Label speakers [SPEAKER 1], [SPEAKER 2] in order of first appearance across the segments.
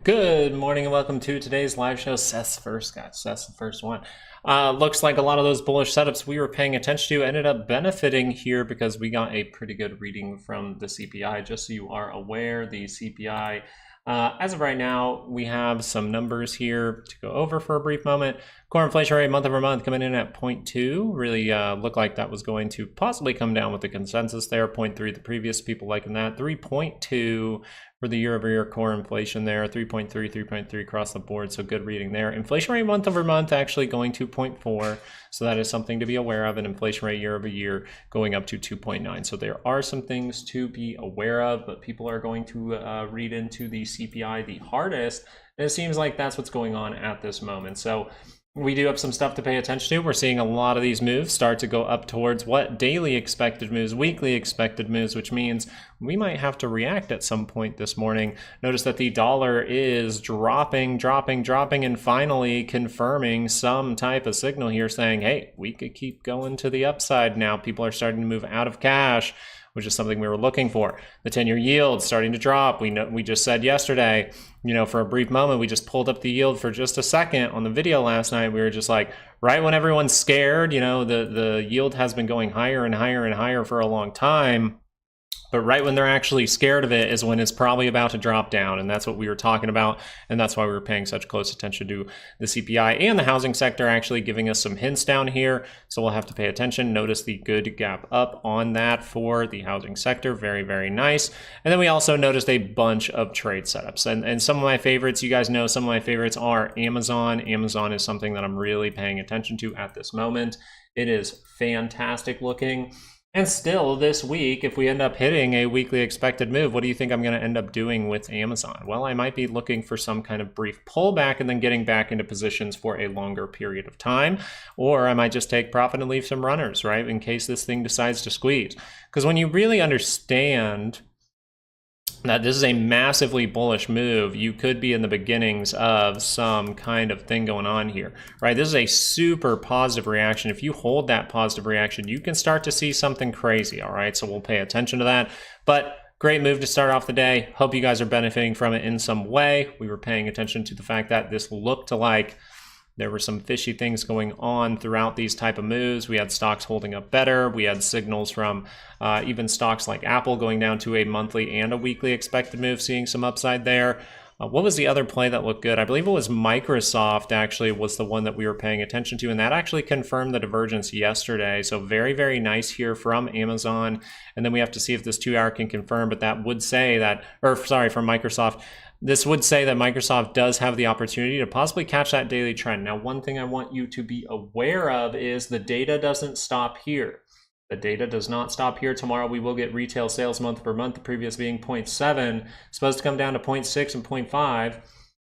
[SPEAKER 1] Good morning and welcome to today's live show. Seth's first, guys. Seth's the first one. Looks like a lot of those bullish setups we were paying attention to ended up benefiting here because we got a pretty good reading from the CPI. Just so you are aware, the CPI, as of right now, we have some numbers here to go over for a brief moment. Core inflation rate month over month coming in at 0.2. Really looked like that was going to possibly come down with the consensus there. 0.3 the previous, people liking that. 3.2 for the year-over-year core inflation there, 3.3, 3.3 across the board, so good reading there. Inflation rate month over month actually going to 0.4, so that is something to be aware of, and inflation rate year-over-year going up to 2.9. So there are some things to be aware of, but people are going to read into the CPI the hardest, and it seems like that's what's going on at this moment. So we do have some stuff to pay attention to. We're seeing a lot of these moves start to go up towards what daily expected moves, weekly expected moves, which means we might have to react at some point this morning. Notice that the dollar is dropping, and finally confirming some type of signal here saying, hey, we could keep going to the upside now. People are starting to move out of cash, which is something we were looking for. The 10-year yield starting to drop. We just said yesterday, for a brief moment, we just pulled up the yield for just a second on the video last night. We were just like, right when everyone's scared, the yield has been going higher and higher and higher for a long time. But right when they're actually scared of it is when it's probably about to drop down. And that's what we were talking about. And that's why we were paying such close attention to the CPI and the housing sector actually giving us some hints down here. So we'll have to pay attention. Notice the good gap up on that for the housing sector. Very, very nice. And then we also noticed a bunch of trade setups. And some of my favorites, you guys know, some of my favorites are Amazon. Amazon is something that I'm really paying attention to at this moment. It is fantastic looking. And still this week, if we end up hitting a weekly expected move, what do you think I'm going to end up doing with Amazon? Well, I might be looking for some kind of brief pullback and then getting back into positions for a longer period of time. Or I might just take profit and leave some runners, right? In case this thing decides to squeeze. Because when you really understand that this is a massively bullish move, you could be in the beginnings of some kind of thing going on here, right? This is a super positive reaction. If you hold that positive reaction, you can start to see something crazy, all right? So we'll pay attention to that. But great move to start off the day. Hope you guys are benefiting from it in some way. We were paying attention to the fact that this looked like there were some fishy things going on throughout these type of moves. We had stocks holding up better. We had signals from even stocks like Apple going down to a monthly and a weekly expected move, seeing some upside there. What was the other play that looked good? I believe it was Microsoft actually was the one that we were paying attention to, and that actually confirmed the divergence yesterday. So very, very nice here from Amazon. And then we have to see if this 2-hour can confirm, but that would say that, from Microsoft, this would say that Microsoft does have the opportunity to possibly catch that daily trend. Now, one thing I want you to be aware of is the data doesn't stop here. The data does not stop here. Tomorrow we will get retail sales month per month, the previous being 0.7, supposed to come down to 0.6 and 0.5.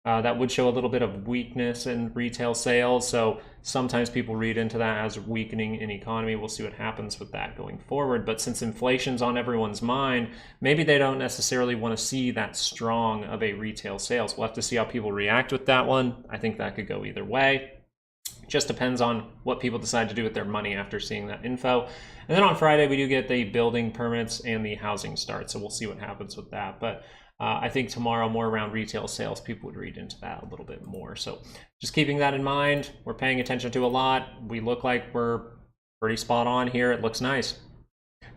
[SPEAKER 1] That would show a little bit of weakness in retail sales. So sometimes people read into that as weakening in economy. We'll see what happens with that going forward. But since inflation's on everyone's mind, maybe they don't necessarily want to see that strong of a retail sales. We'll have to see how people react with that one. I think that could go either way. It just depends on what people decide to do with their money after seeing that info. And then on Friday, we do get the building permits and the housing start. So we'll see what happens with that. But I think tomorrow, more around retail sales, people would read into that a little bit more. So just keeping that in mind, we're paying attention to a lot. We look like we're pretty spot on here. It looks nice.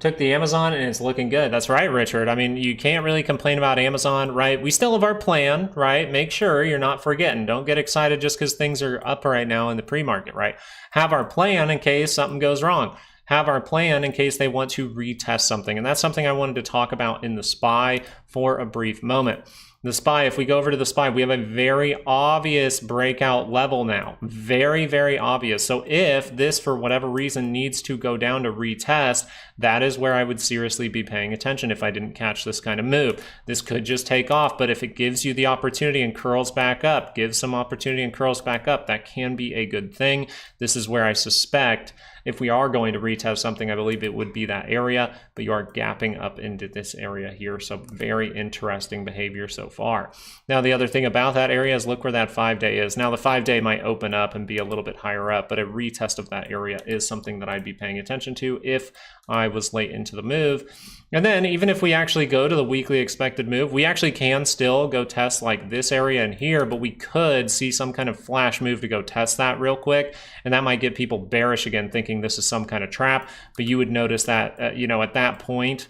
[SPEAKER 1] Took the Amazon and it's looking good. That's right, Richard. I mean, you can't really complain about Amazon, right? We still have our plan, right? Make sure you're not forgetting. Don't get excited just because things are up right now in the pre-market, right? Have our plan in case something goes wrong. Have our plan in case they want to retest something. And that's something I wanted to talk about in the SPY for a brief moment. The SPY, if we go over to the SPY, we have a very obvious breakout level now. Very, very obvious. So if this, for whatever reason, needs to go down to retest, that is where I would seriously be paying attention if I didn't catch this kind of move. This could just take off, but if it gives you the opportunity and curls back up, gives some opportunity and curls back up, that can be a good thing. This is where I suspect if we are going to retest something, I believe it would be that area, but you are gapping up into this area here. So very very interesting behavior so far. Now, the other thing about that area is look where that 5-day is. Now, the 5-day might open up and be a little bit higher up, but a retest of that area is something that I'd be paying attention to if I was late into the move. And then even if we actually go to the weekly expected move, we actually can still go test like this area in here, but we could see some kind of flash move to go test that real quick. And that might get people bearish again, thinking this is some kind of trap. But you would notice that, you know, at that point,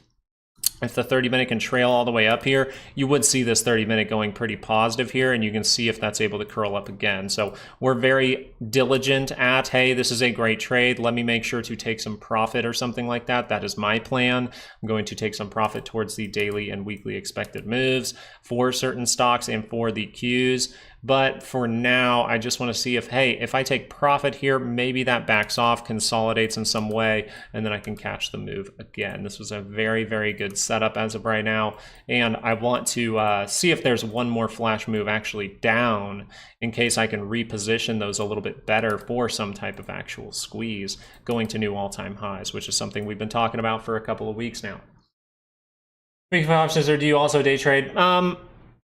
[SPEAKER 1] if the 30-minute can trail all the way up here, you would see this 30-minute going pretty positive here, and you can see if that's able to curl up again. So we're very diligent at, hey, this is a great trade. Let me make sure to take some profit or something like that. That is my plan. I'm going to take some profit towards the daily and weekly expected moves for certain stocks and for the Qs. But for now, I just want to see if, hey, if I take profit here, maybe that backs off, consolidates in some way, and then I can catch the move again. This was a very, very good setup as of right now. And I want to see if there's one more flash move actually down in case I can reposition those a little bit better for some type of actual squeeze going to new all-time highs, which is something we've been talking about for a couple of weeks now. Week options, or do you also day trade?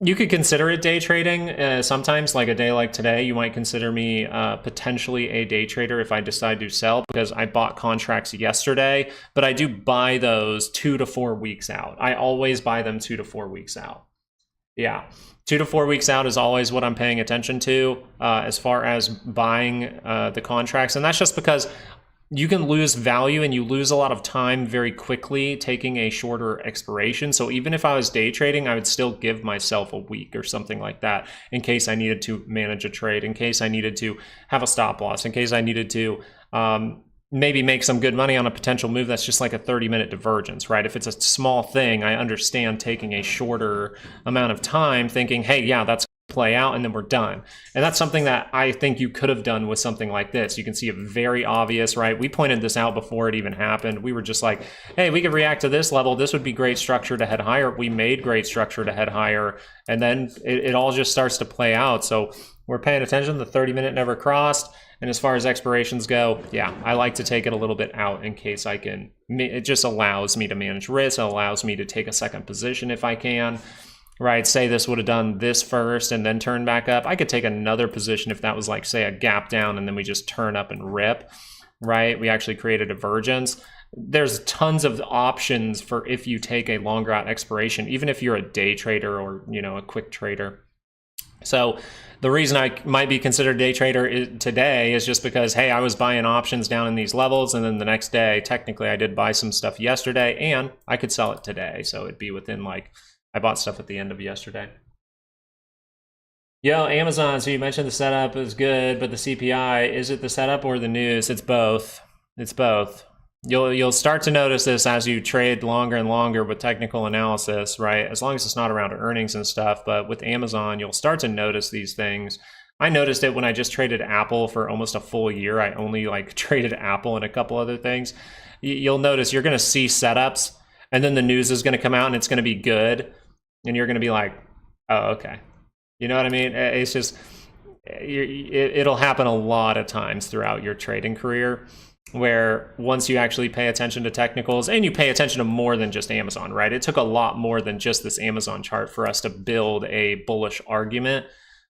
[SPEAKER 1] You could consider it day trading. Sometimes, like a day like today, you might consider me potentially a day trader if I decide to sell, because I bought contracts yesterday, but I do buy those 2 to 4 weeks out. I always buy them 2 to 4 weeks out. Yeah, 2 to 4 weeks out is always what I'm paying attention to as far as buying the contracts. And that's just because you can lose value and you lose a lot of time very quickly taking a shorter expiration. So even if I was day trading, I would still give myself a week or something like that in case I needed to manage a trade, in case I needed to have a stop loss, in case I needed to maybe make some good money on a potential move that's just like a 30-minute divergence, right? If it's a small thing, I understand taking a shorter amount of time thinking, hey, yeah, that's play out and then we're done. And that's something that I think you could have done with something like this. You can see it very obvious, right? We pointed this out before it even happened. We were just like, hey, we could react to this level. This would be great structure to head higher. We made great structure to head higher. And then it all just starts to play out. So we're paying attention. The 30-minute never crossed. And as far as expirations go, yeah, I like to take it a little bit out in case I can. It just allows me to manage risk. It allows me to take a second position if I can. Right, say this would have done this first and then turn back up. I could take another position if that was like, say, a gap down and then we just turn up and rip, right? We actually create a divergence. There's tons of options for if you take a longer out expiration, even if you're a day trader or, you know, a quick trader. So the reason I might be considered a day trader today is just because, hey, I was buying options down in these levels, and then the next day, technically I did buy some stuff yesterday and I could sell it today. So it'd be within like, I bought stuff at the end of yesterday. Yo, Amazon, so you mentioned the setup is good, but the CPI, is it the setup or the news? It's both. It's both. You'll start to notice this as you trade longer and longer with technical analysis, right? As long as it's not around earnings and stuff, but with Amazon, you'll start to notice these things. I noticed it when I just traded Apple for almost a full year. I only like traded Apple and a couple other things. You'll notice you're going to see setups, and then the news is going to come out and it's going to be good. And you're going to be like, oh, okay. You know what I mean? It's just, it'll happen a lot of times throughout your trading career where once you actually pay attention to technicals and you pay attention to more than just Amazon, right? It took a lot more than just this Amazon chart for us to build a bullish argument.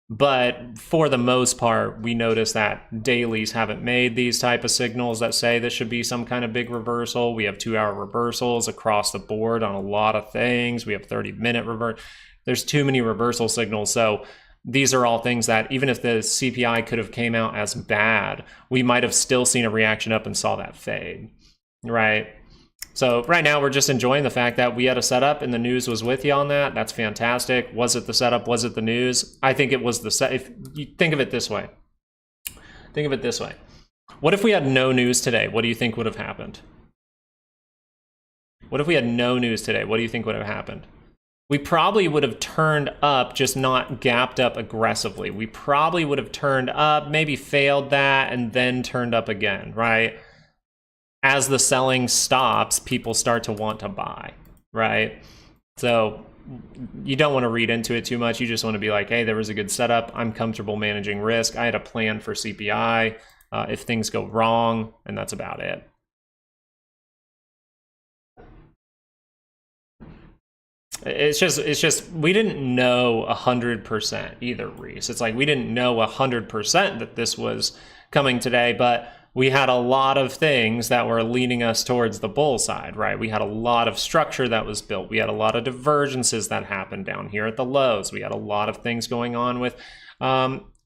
[SPEAKER 1] But for the most part, we notice that dailies haven't made these type of signals that say this should be some kind of big reversal. We have 2-hour reversals across the board on a lot of things. We have 30-minute reverse. There's too many reversal signals. So these are all things that even if the CPI could have came out as bad, we might have still seen a reaction up and saw that fade, right? So right now we're just enjoying the fact that we had a setup and the news was with you on that. That's fantastic. Was it the setup? Was it the news? I think it was the set. If you think of it this way, what if we had no news today? What do you think would have happened? What if we had no news today? What do you think would have happened? We probably would have turned up, just not gapped up aggressively. We probably would have turned up, maybe failed that, and then turned up again, right? As the selling stops, people start to want to buy, right? So you don't want to read into it too much. You just want to be like, hey, there was a good setup. I'm comfortable managing risk. I had a plan for CPI if things go wrong, and that's about it. it's just we didn't know 100% either, Reese. It's like we didn't know 100% that this was coming today, but we had a lot of things that were leading us towards the bull side, right? We had a lot of structure that was built. We had a lot of divergences that happened down here at the lows. We had a lot of things going on with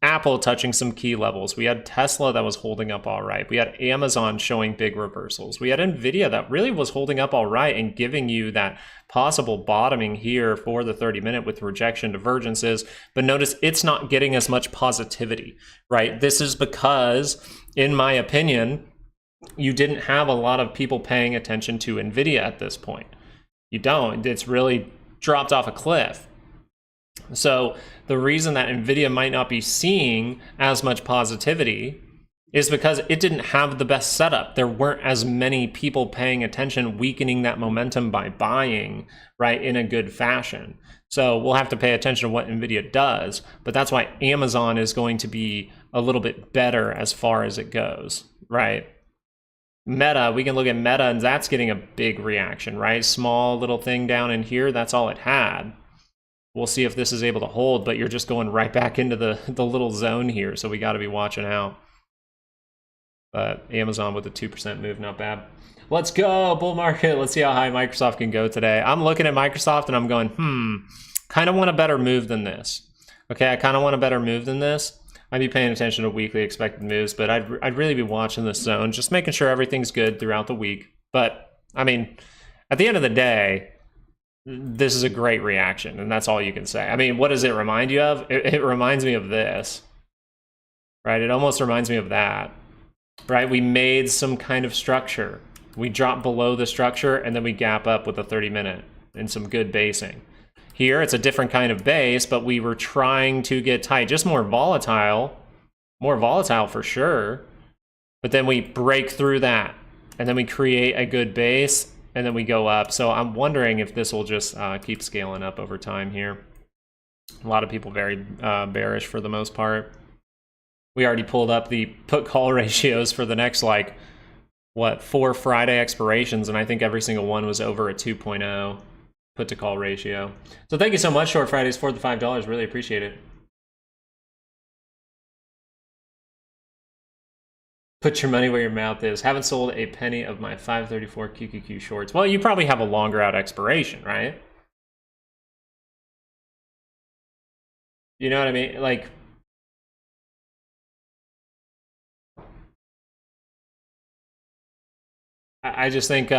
[SPEAKER 1] Apple touching some key levels. We had Tesla that was holding up all right. We had Amazon showing big reversals. We had Nvidia that really was holding up all right and giving you that possible bottoming here for the 30-minute with rejection divergences. But notice it's not getting as much positivity, right? This is because, in my opinion, you didn't have a lot of people paying attention to Nvidia at this point. You don't. It's really dropped off a cliff. So the reason that Nvidia might not be seeing as much positivity is because it didn't have the best setup. There weren't as many people paying attention, weakening that momentum by buying, right, in a good fashion. So we'll have to pay attention to what Nvidia does, but that's why Amazon is going to be a little bit better as far as it goes, right? Meta, we can look at Meta, and that's getting a big reaction, right? Small little thing down in here, that's all it had. We'll see if this is able to hold, but you're just going right back into the little zone here, so we got to be watching out. But Amazon with a 2% move, not bad. Let's go, bull market. Let's see how high Microsoft can go today. I'm looking at Microsoft and I'm going, kind of want a better move than this. Okay, I kind of want a better move than this. I'd be paying attention to weekly expected moves, but I'd really be watching this zone, just making sure everything's good throughout the week. But, I mean, at the end of the day, this is a great reaction, and that's all you can say. I mean, what does it remind you of? It reminds me of this, right? It almost reminds me of that, right? We made some kind of structure. We drop below the structure, and then we gap up with a 30-minute and some good basing. Here, it's a different kind of base, but we were trying to get tight, just more volatile for sure. But then we break through that, and then we create a good base, and then we go up. So I'm wondering if this will just keep scaling up over time here. A lot of people very bearish for the most part. We already pulled up the put-call ratios for the next, like, what, 4 Friday expirations, and I think every single one was over a 2.0 put-to-call ratio. So thank you so much, Short Fridays, for the $5. Really appreciate it. Put your money where your mouth is. Haven't sold a penny of my 534 QQQ shorts. Well, you probably have a longer out expiration, right? You know what I mean? Like, I just think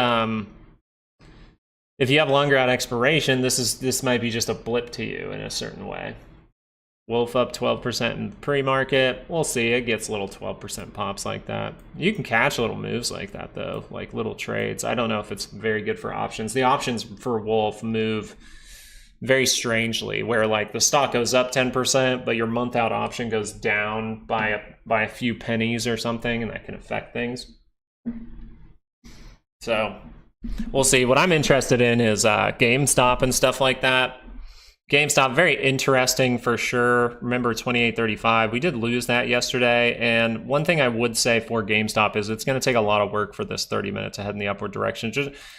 [SPEAKER 1] if you have longer out expiration, this might be just a blip to you in a certain way. Wolf up 12% in pre-market. We'll see. It gets little 12% pops like that. You can catch little moves like that, though, like little trades. I don't know if it's very good for options. The options for Wolf move very strangely, where like the stock goes up 10%, but your month out option goes down by a few pennies or something, and that can affect things. So we'll see. What I'm interested in is GameStop and stuff like that. GameStop, very interesting for sure. Remember 28.35. We did lose that yesterday. And one thing I would say for GameStop is it's going to take a lot of work for this 30 minutes to head in the upward direction.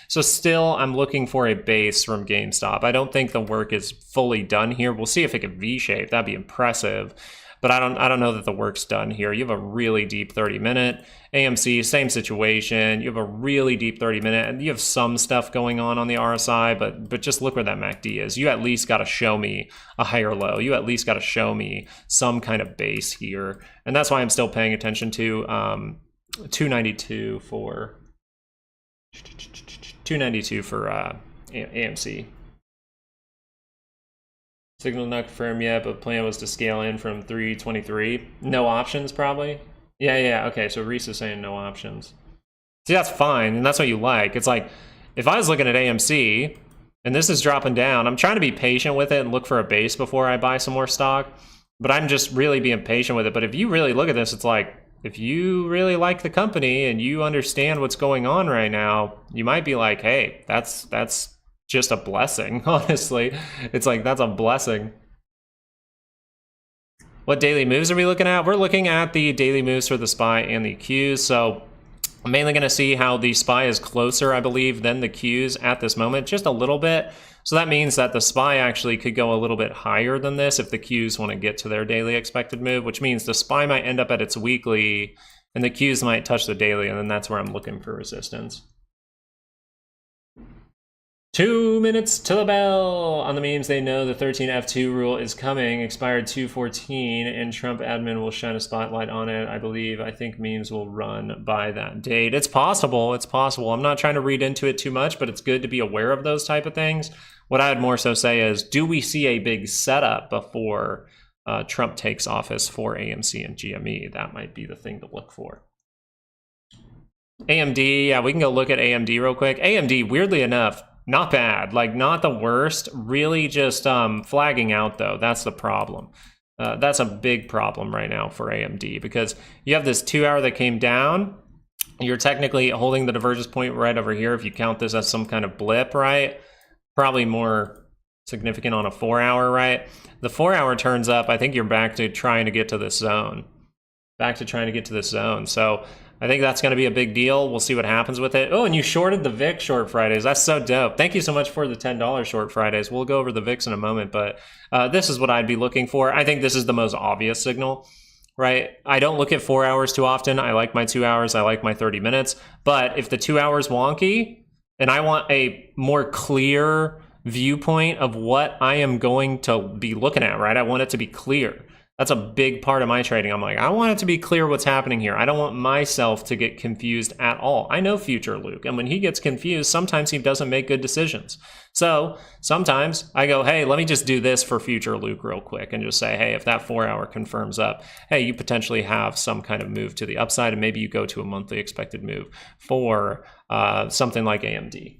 [SPEAKER 1] So still, I'm looking for a base from GameStop. I don't think the work is fully done here. We'll see if it can V-shape. That'd be impressive. But I don't know that the work's done here. You have a really deep 30-minute. AMC, same situation. You have a really deep 30-minute, and you have some stuff going on the RSI, but just look where that MACD is. You at least got to show me a higher low. You at least got to show me some kind of base here, and that's why I'm still paying attention to 292 for AMC. Signal not confirmed yet, but plan was to scale in from 323. No options, probably. Yeah, okay, so Reese is saying no options. See, that's fine, and that's what you like. It's like, if I was looking at AMC, and this is dropping down, I'm trying to be patient with it and look for a base before I buy some more stock, but I'm just really being patient with it. But if you really look at this, it's like, if you really like the company and you understand what's going on right now, you might be like, hey, that's just a blessing, honestly. It's like, that's a blessing. What daily moves are we looking at? We're looking at the daily moves for the SPY and the Qs. So I'm mainly going to see how the SPY is closer, I believe, than the Qs at this moment, just a little bit. So that means that the SPY actually could go a little bit higher than this if the Qs want to get to their daily expected move, which means the SPY might end up at its weekly and the Qs might touch the daily, and then that's where I'm looking for resistance. 2 minutes to the bell. On the memes, they know the 13F2 rule is coming, expired 2/14, and Trump admin will shine a spotlight on it. I think memes will run by that date. It's possible, it's possible. I'm not trying to read into it too much, but it's good to be aware of those type of things. What I would more so say is, do we see a big setup before Trump takes office for AMC and GME? That might be the thing to look for. AMD, yeah, we can go look at AMD real quick. AMD, weirdly enough, not bad, like not the worst, really just flagging out though. That's the problem. That's a big problem right now for AMD because you have this 2 hour that came down. You're technically holding the divergence point right over here if you count this as some kind of blip, right? Probably more significant on a 4 hour, right? The 4 hour turns up, I think you're back to trying to get to this zone. So I think that's going to be a big deal. We'll see what happens with it. Oh, and you shorted the VIX short Fridays. That's so dope. Thank you so much for the $10 short Fridays. We'll go over the VIX in a moment, but this is what I'd be looking for. I think this is the most obvious signal, right? I don't look at 4 hours too often. I like my 2 hours. I like my 30 minutes. But if the 2 hours wonky and I want a more clear viewpoint of what I am going to be looking at, right? I want it to be clear. That's a big part of my trading. I'm like, I want it to be clear what's happening here. I don't want myself to get confused at all. I know future Luke, and when he gets confused, sometimes he doesn't make good decisions. So sometimes I go, hey, let me just do this for future Luke real quick and just say, hey, if that 4 hour confirms up, hey, you potentially have some kind of move to the upside, and maybe you go to a monthly expected move for something like AMD.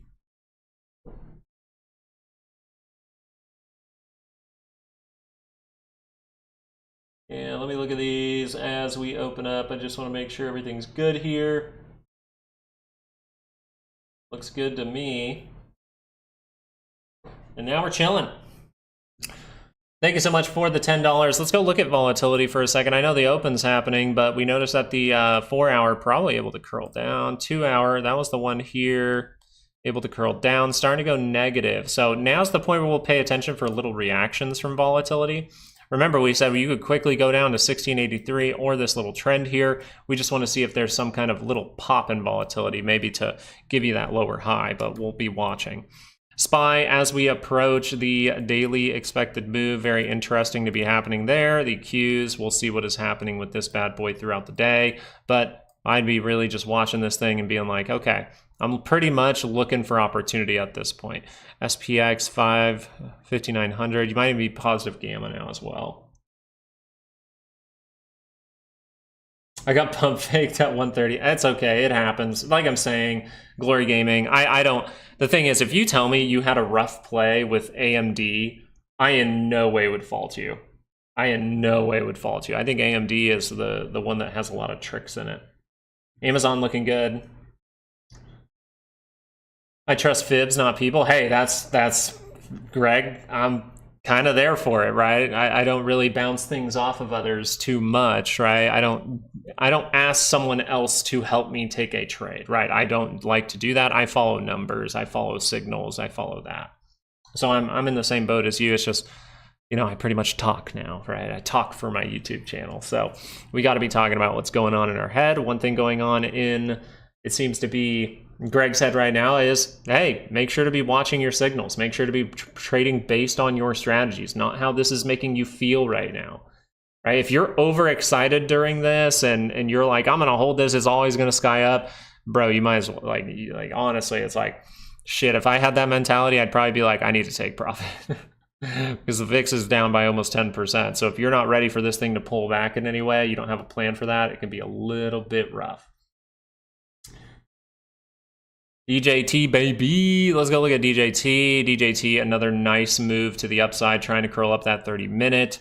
[SPEAKER 1] And let me look at these as we open up. I just want to make sure everything's good here. Looks good to me. And now we're chilling. Thank you so much for the $10. Let's go look at volatility for a second. I know the open's happening, but we noticed that the 4 hour probably able to curl down. 2 hour, that was the one here, able to curl down, starting to go negative. So now's the point where we'll pay attention for little reactions from volatility. Remember, we said you could quickly go down to 1683 or this little trend here. We just want to see if there's some kind of little pop in volatility, maybe to give you that lower high, but we'll be watching. SPY, as we approach the daily expected move, very interesting to be happening there. The Qs, we'll see what is happening with this bad boy throughout the day, but I'd be really just watching this thing and being like, okay, I'm pretty much looking for opportunity at this point. SPX 55900, you might even be positive gamma now as well. I got pump faked at 130. That's okay, it happens. Like I'm saying, Glory Gaming, I don't, the thing is, if you tell me you had a rough play with AMD, I in no way would fault you. I think AMD is the one that has a lot of tricks in it. Amazon looking good. I trust fibs, not people. Hey, that's Greg. I'm kind of there for it, right? I don't really bounce things off of others too much, right? I don't ask someone else to help me take a trade, right? I don't like to do that. I follow numbers, I follow signals, I follow that. So I'm in the same boat as you. It's just, you know, I pretty much talk now, right? I talk for my YouTube channel. So we got to be talking about what's going on in our head. One thing going on in, it seems to be Greg's head right now is, hey, make sure to be watching your signals. Make sure to be trading based on your strategies, not how this is making you feel right now, right? If you're overexcited during this and you're like, I'm going to hold this, it's always going to sky up, bro, you might as well, like honestly, it's like, shit, if I had that mentality, I'd probably be like, I need to take profit. Because the VIX is down by almost 10%. So if you're not ready for this thing to pull back in any way, you don't have a plan for that, it can be a little bit rough. DJT, baby. Let's go look at DJT. DJT, another nice move to the upside, trying to curl up that 30-minute.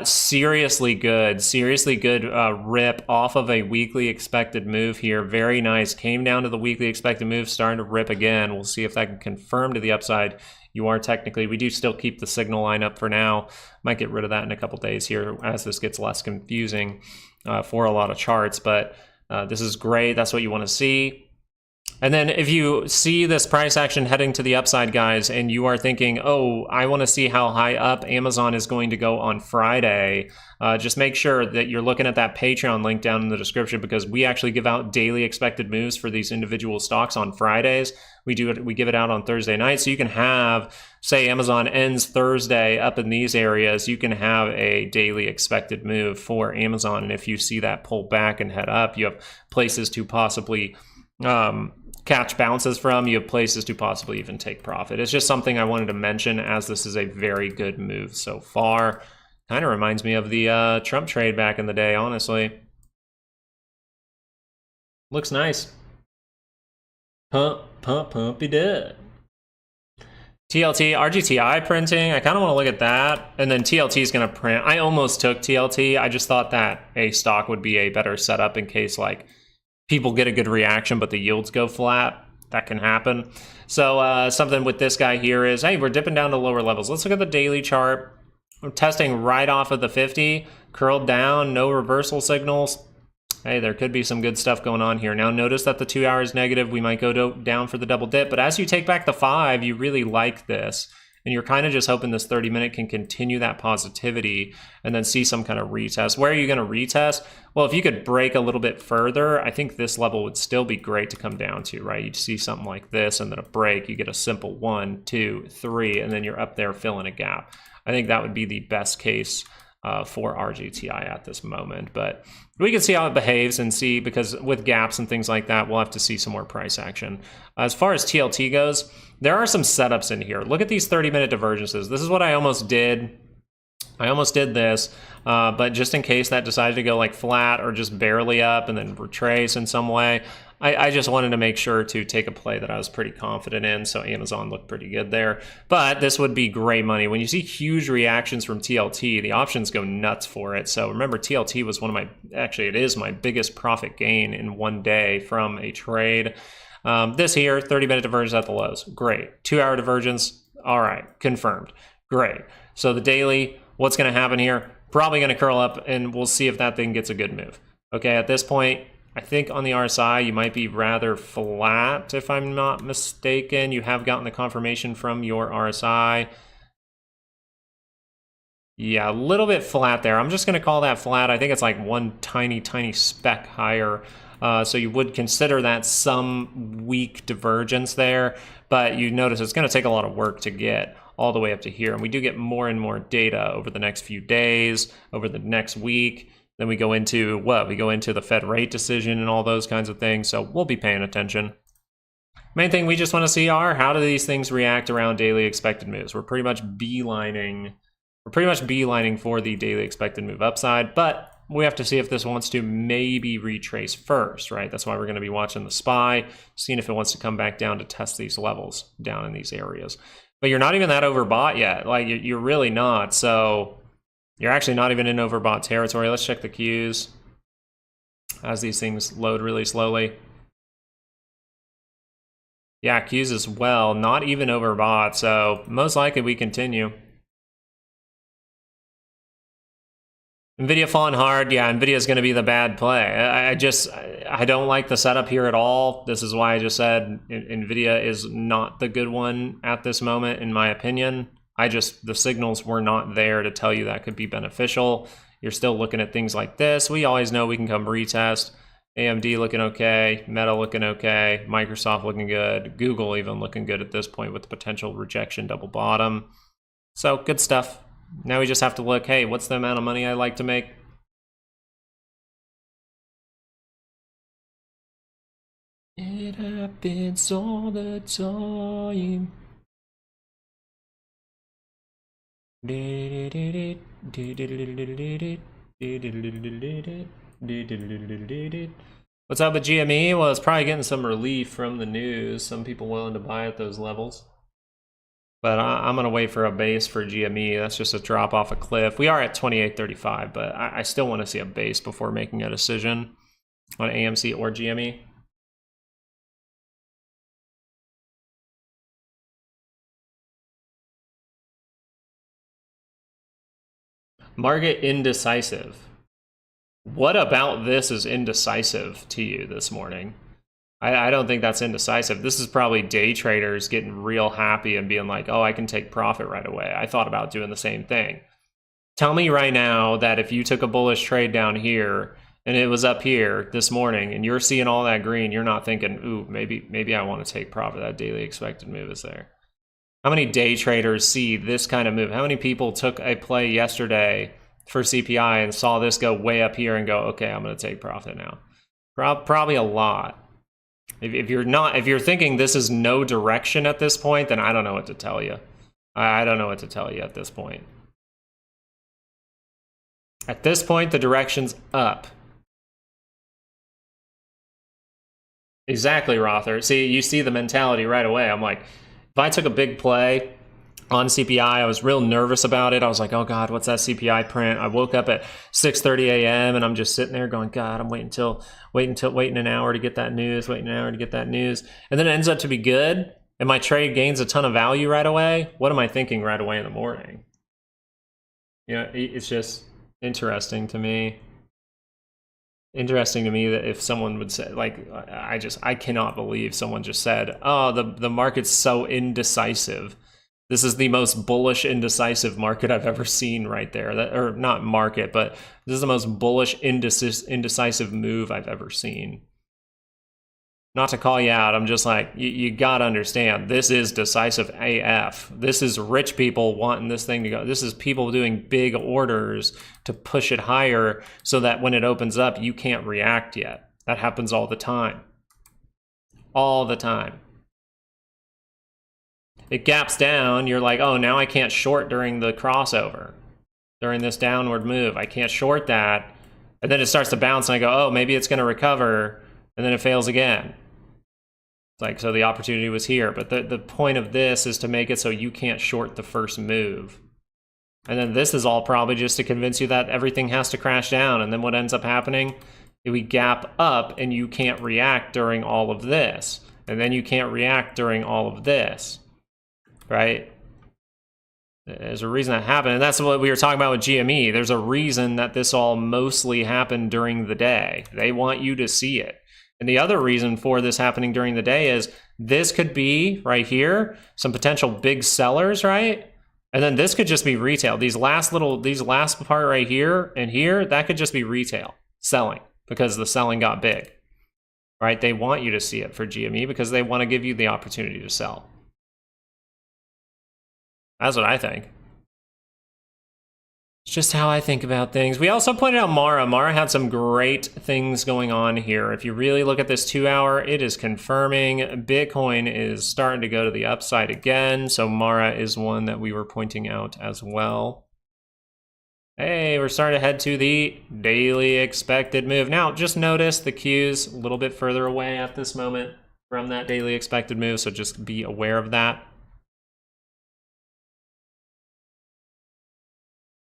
[SPEAKER 1] Seriously good rip off of a weekly expected move here. Very nice. Came down to the weekly expected move, starting to rip again. We'll see if that can confirm to the upside. You are technically, we do still keep the signal line up for now. Might get rid of that in a couple days here as this gets less confusing for a lot of charts, but this is great. That's what you want to see. And then if you see this price action heading to the upside, guys, and you are thinking, oh, I want to see how high up Amazon is going to go on Friday, just make sure that you're looking at that Patreon link down in the description, because we actually give out daily expected moves for these individual stocks on Fridays. We give it out on Thursday night, so you can have, say Amazon ends Thursday up in these areas, you can have a daily expected move for Amazon. And if you see that pull back and head up, you have places to possibly catch bounces from, you have places to possibly even take profit. It's just something I wanted to mention, as this is a very good move so far. Kind of reminds me of the Trump trade back in the day, honestly. Looks nice. Pumpy did. TLT, RGTI printing, I kind of want to look at that. And then TLT is going to print. I almost took TLT. I just thought that a stock would be a better setup in case like people get a good reaction, but the yields go flat. That can happen. So something with this guy here is, hey, we're dipping down to lower levels. Let's look at the daily chart. I'm testing right off of the 50, curled down, no reversal signals. Hey, there could be some good stuff going on here. Now notice that the 2 hour is negative. We might go down for the double dip, but as you take back the 5, you really like this. And you're kind of just hoping this 30-minute can continue that positivity and then see some kind of retest. Where are you going to retest? Well, if you could break a little bit further, I think this level would still be great to come down to, right? You'd see something like this and then a break. You get a simple 1, 2, 3, and then you're up there filling a gap. I think that would be the best case for RGTI at this moment. But we can see how it behaves and see, because with gaps and things like that, we'll have to see some more price action. As far as TLT goes, there are some setups in here. Look at these 30-minute divergences. This is what I almost did. I almost did this, but just in case that decided to go like flat or just barely up and then retrace in some way, I just wanted to make sure to take a play that I was pretty confident in. So Amazon looked pretty good there, but this would be great money. When you see huge reactions from TLT, the options go nuts for it. So remember, TLT was one of my, actually it is my biggest profit gain in one day from a trade. This here, 30-minute divergence at the lows, great. 2 hour divergence, all right, confirmed, great. So the daily, what's going to happen here? Probably going to curl up, and we'll see if that thing gets a good move. Okay, at this point, I think on the RSI, you might be rather flat, if I'm not mistaken. You have gotten the confirmation from your RSI. Yeah, a little bit flat there. I'm just going to call that flat. I think it's like one tiny speck higher. So you would consider that some weak divergence there, but you notice it's going to take a lot of work to get all the way up to here. And we do get more and more data over the next few days, over the next week. Then we go into what? We go into the Fed rate decision and all those kinds of things. So we'll be paying attention. Main thing we just want to see are, how do these things react around daily expected moves? We're pretty much beelining for the daily expected move upside, but we have to see if this wants to maybe retrace first, right? That's why we're going to be watching the SPY, seeing if it wants to come back down to test these levels down in these areas. But you're not even that overbought yet. Like, you're really not. So you're actually not even in overbought territory. Let's check the Qs as these things load really slowly. Yeah, Qs as well, not even overbought. So most likely we continue. Nvidia falling hard. Yeah, Nvidia is going to be the bad play. I don't like the setup here at all. This is why I just said Nvidia is not the good one at this moment, in my opinion. The signals were not there to tell you that could be beneficial. You're still looking at things like this. We always know we can come retest. AMD looking okay, Meta looking okay, Microsoft looking good, Google even looking good at this point with the potential rejection double bottom. So good stuff. Now we just have to look, hey, what's the amount of money I like to make? It happens all the time. What's up with GME? Well, it's probably getting some relief from the news. Some people willing to buy at those levels. But I'm going to wait for a base for GME. That's just a drop off a cliff. We are at 28.35, but I still want to see a base before making a decision on AMC or GME. Market indecisive. What about this is indecisive to you this morning? I don't think that's indecisive. This is probably day traders getting real happy and being like, oh, I can take profit right away. I thought about doing the same thing. Tell me right now that if you took a bullish trade down here and it was up here this morning and you're seeing all that green, you're not thinking, ooh, maybe I want to take profit. That daily expected move is there. How many day traders see this kind of move? How many people took a play yesterday for CPI and saw this go way up here and go, okay, I'm going to take profit now? Probably a lot. If you're thinking this is no direction at this point, then I don't know what to tell you. I don't know what to tell you at this point. At this point, the direction's up. Exactly, Rother. See, you see the mentality right away. I'm like, if I took a big play on CPI, I was real nervous about it. I was like, oh God, what's that CPI print? I woke up at 6:30 a.m. and I'm just sitting there going, God, I'm waiting an hour to get that news, waiting an hour to get that news. And then it ends up to be good and my trade gains a ton of value right away. What am I thinking right away in the morning? You know, it's just interesting to me. Interesting to me that if someone would say, like, I cannot believe someone just said, oh, the market's so indecisive. This is the most bullish indecisive market I've ever seen right there. Or not market, but this is the most bullish indecisive move I've ever seen. Not to call you out, I'm just like, you gotta understand, this is decisive AF. This is rich people wanting this thing to go. This is people doing big orders to push it higher so that when it opens up, you can't react yet. That happens all the time. All the time. It gaps down, you're like, oh, now I can't short during the crossover, during this downward move. I can't short that. And then it starts to bounce and I go, oh, maybe it's gonna recover, and then it fails again. Like, so the opportunity was here, but the point of this is to make it so you can't short the first move. And then this is all probably just to convince you that everything has to crash down. And then what ends up happening, we gap up and you can't react during all of this. And then you can't react during all of this, right? There's a reason that happened. And that's what we were talking about with GME. There's a reason that this all mostly happened during the day. They want you to see it. And the other reason for this happening during the day is this could be right here, some potential big sellers, right? And then this could just be retail. These last part right here and here, that could just be retail selling because the selling got big, right? They want you to see it for GME because they want to give you the opportunity to sell. That's what I think. It's just how I think about things. We also pointed out Mara. Mara had some great things going on here. If you really look at this 2 hour, it is confirming Bitcoin is starting to go to the upside again. So Mara is one that we were pointing out as well. Hey, we're starting to head to the daily expected move. Now, just notice the Q's a little bit further away at this moment from that daily expected move. So just be aware of that.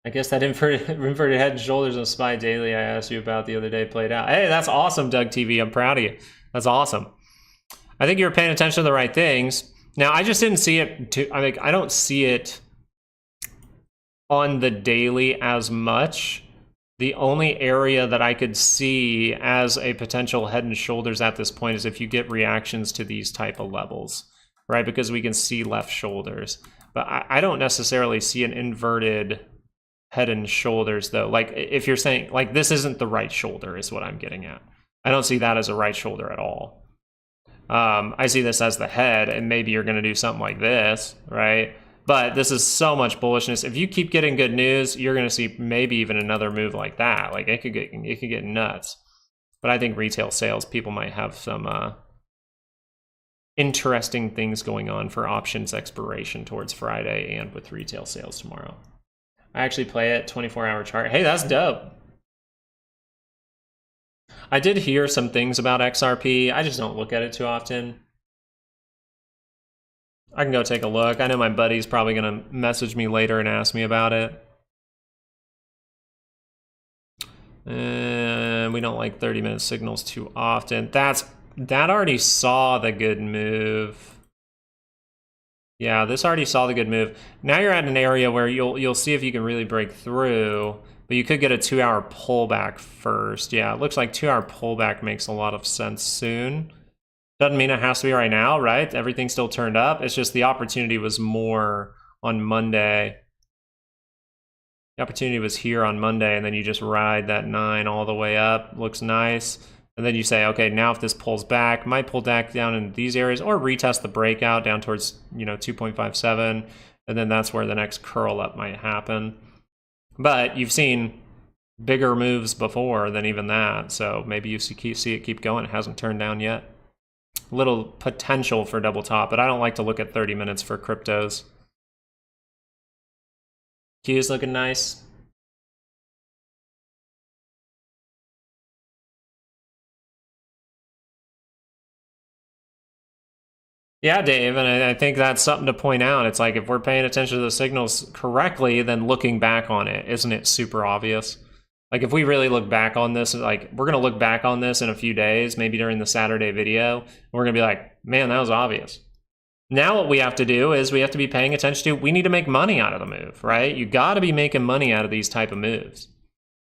[SPEAKER 1] I guess that inverted head and shoulders on SPY daily I asked you about the other day played out. Hey, that's awesome, Doug TV. I'm proud of you. That's awesome. I think you were paying attention to the right things. Now, I just didn't see it. I don't see it on the daily as much. The only area that I could see as a potential head and shoulders at this point is if you get reactions to these type of levels, right? Because we can see left shoulders. But I don't necessarily see an inverted head and shoulders though. Like if you're saying like this isn't the right shoulder is what I'm getting at. I don't see that as a right shoulder at all. I see this as the head and maybe you're gonna do something like this, right? But this is so much bullishness. If you keep getting good news, you're gonna see maybe even another move like that. Like it could get nuts. But I think retail sales, people might have some interesting things going on for options expiration towards Friday and with retail sales tomorrow. I actually play it 24-hour chart. Hey, that's dope. I did hear some things about XRP. I just don't look at it too often. I can go take a look. I know my buddy's probably going to message me later and ask me about it. And we don't like 30-minute signals too often. That already saw the good move. Yeah, this already saw the good move. Now you're at an area where you'll see if you can really break through, but you could get a 2 hour pullback first. Yeah, it looks like 2 hour pullback makes a lot of sense soon. Doesn't mean it has to be right now, right? Everything's still turned up. It's just the opportunity was more on Monday. The opportunity was here on Monday, and then you just ride that 9 all the way up. Looks nice. And then you say, okay, now if this pulls back, might pull back down in these areas or retest the breakout down towards, 2.57. And then that's where the next curl up might happen. But you've seen bigger moves before than even that. So maybe you see it keep going. It hasn't turned down yet. Little potential for double top, but I don't like to look at 30 minutes for cryptos. Q is looking nice. Yeah, Dave, and I think that's something to point out. It's like if we're paying attention to the signals correctly, then looking back on it, isn't it super obvious? Like if we really look back on this, like we're going to look back on this in a few days, maybe during the Saturday video, and we're going to be like, man, that was obvious. Now what we have to do is we have to be paying attention to, we need to make money out of the move, right? You got to be making money out of these type of moves,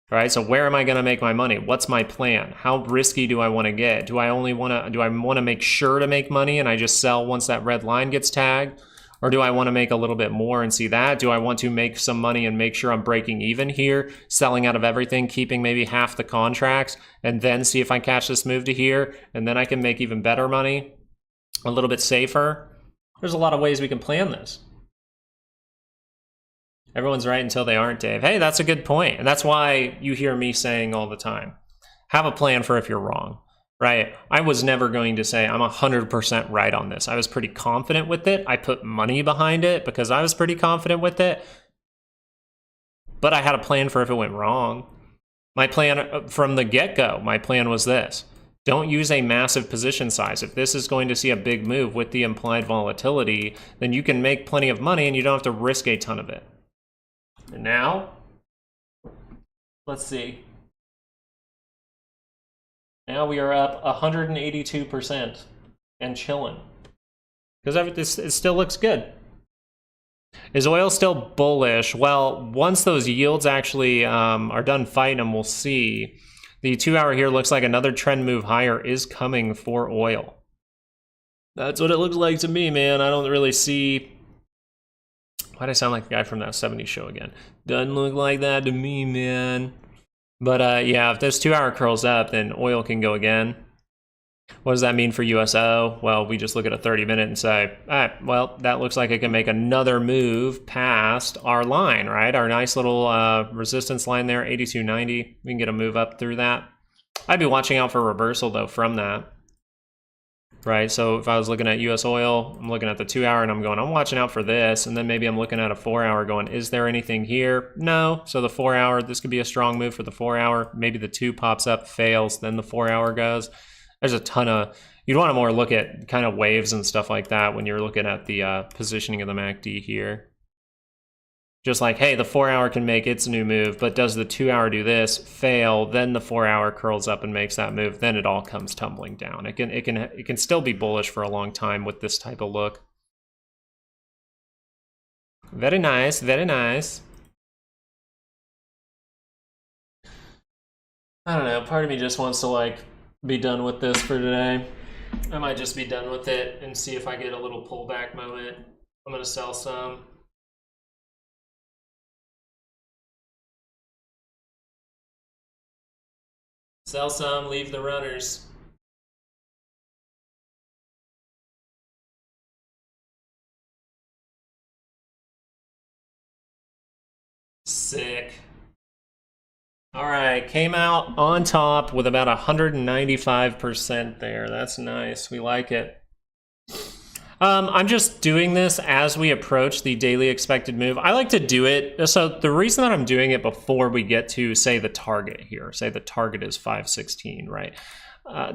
[SPEAKER 1] right? So where am I going to make my money? What's my plan? How risky do I want to get? Do I want to make sure to make money and I just sell once that red line gets tagged? Or do I want to make a little bit more and see that? Do I want to make some money and make sure I'm breaking even here, selling out of everything, keeping maybe half the contracts, and then see if I catch this move to here, and then I can make even better money, a little bit safer? There's a lot of ways we can plan this. Everyone's right until they aren't, Dave. Hey, that's a good point. And that's why you hear me saying all the time, have a plan for if you're wrong. Right? I was never going to say I'm 100% right on this. I was pretty confident with it. I put money behind it because I was pretty confident with it. But I had a plan for if it went wrong. My plan from the get-go, my plan was this. Don't use a massive position size. If this is going to see a big move with the implied volatility, then you can make plenty of money and you don't have to risk a ton of it. And now, let's see. Now we are up 182% and chilling. Because it still looks good. Is oil still bullish? Well, once those yields actually are done fighting them, we'll see. The 2-hour here looks like another trend move higher is coming for oil. That's what it looks like to me, man. I don't really see... Why'd I sound like the guy from that 70s show again? Doesn't look like that to me, man. But yeah, if this 2-hour curls up, then oil can go again. What does that mean for USO? Well, we just look at a 30-minute and say, all right, well, that looks like it can make another move past our line, right? Our nice little resistance line there, 82.90. We can get a move up through that. I'd be watching out for reversal, though, from that. Right, so if I was looking at US oil, I'm looking at the 2-hour and I'm going, I'm watching out for this. And then maybe I'm looking at a 4-hour going, is there anything here? No. So the 4-hour, this could be a strong move for the 4-hour. Maybe the 2 pops up, fails, then the 4-hour goes. There's a ton of, you'd want to more look at kind of waves and stuff like that when you're looking at the positioning of the MACD here. Just like, hey, the 4-hour can make its new move, but does the 2-hour do this, fail, then the 4-hour curls up and makes that move, then it all comes tumbling down. It can still be bullish for a long time with this type of look. Very nice, very nice. I don't know, part of me just wants to like be done with this for today. I might just be done with it and see if I get a little pullback moment. I'm gonna sell some. Sell some, leave the runners. Sick. All right, came out on top with about 195% there. That's nice. We like it. I'm just doing this as we approach the daily expected move. I like to do it. So the reason that I'm doing it before we get to, say, the target here, say the target is 516, right?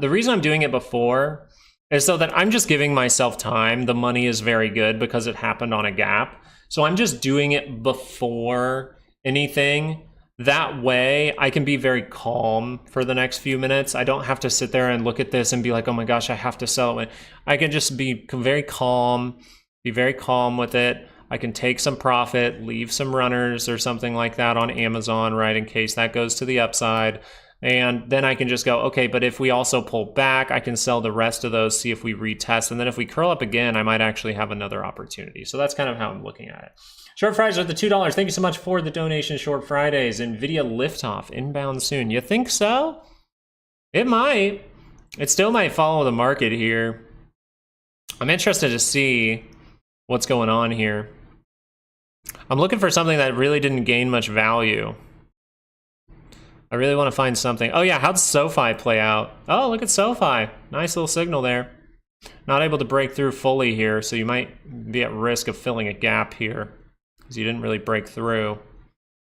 [SPEAKER 1] The reason I'm doing it before is so that I'm just giving myself time. The money is very good because it happened on a gap. So I'm just doing it before anything. That way, I can be very calm for the next few minutes. I don't have to sit there and look at this and be like, oh my gosh, I have to sell it. I can just be very calm with it. I can take some profit, leave some runners or something like that on Amazon, right, in case that goes to the upside. And then I can just go, okay, but if we also pull back, I can sell the rest of those, see if we retest. And then if we curl up again, I might actually have another opportunity. So that's kind of how I'm looking at it. Short Fridays with the $2. Thank you so much for the donation, Short Fridays. Nvidia liftoff inbound soon. You think so? It might. It still might follow the market here. I'm interested to see what's going on here. I'm looking for something that really didn't gain much value. I really want to find something. Oh yeah, how'd SoFi play out? Oh, look at SoFi. Nice little signal there. Not able to break through fully here, so you might be at risk of filling a gap here because you didn't really break through.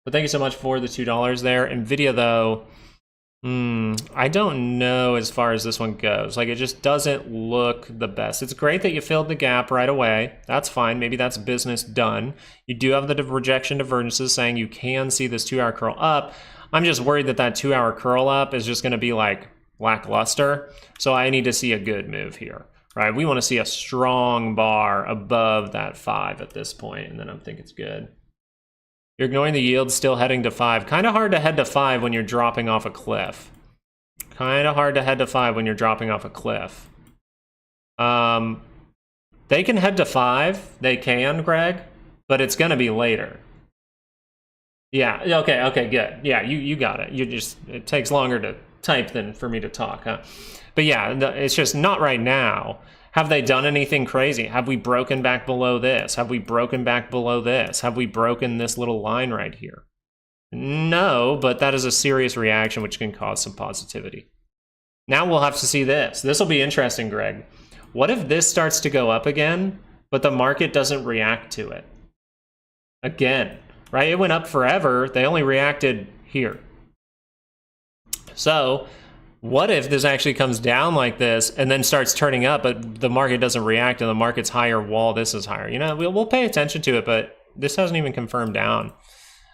[SPEAKER 1] But thank you so much for the $2 there. Nvidia though, I don't know as far as this one goes. Like, it just doesn't look the best. It's great that you filled the gap right away. That's fine. Maybe that's business done. You do have the rejection divergences saying you can see this 2-hour curl up. I'm just worried that that 2-hour curl up is just going to be like lackluster. So I need to see a good move here, right? We want to see a strong bar above that 5 at this point, and then I think it's good. You're ignoring the yield, still heading to 5. Kind of hard to head to 5 when you're dropping off a cliff. Kind of hard to head to 5 when you're dropping off a cliff. They can head to 5. They can, Greg, but it's going to be later. Yeah, okay, good. Yeah, you got it. It takes longer to type than for me to talk, huh? But yeah, it's just not right now. Have they done anything crazy? Have we broken back below this? Have we broken back below this? Have we broken this little line right here? No, but that is a serious reaction which can cause some positivity. Now we'll have to see this. This will be interesting, Greg. What if this starts to go up again, but the market doesn't react to it? Again. Right? It went up forever. They only reacted here. So what if this actually comes down like this and then starts turning up, but the market doesn't react and the market's higher while this is higher? You know, we'll pay attention to it, but this hasn't even confirmed down.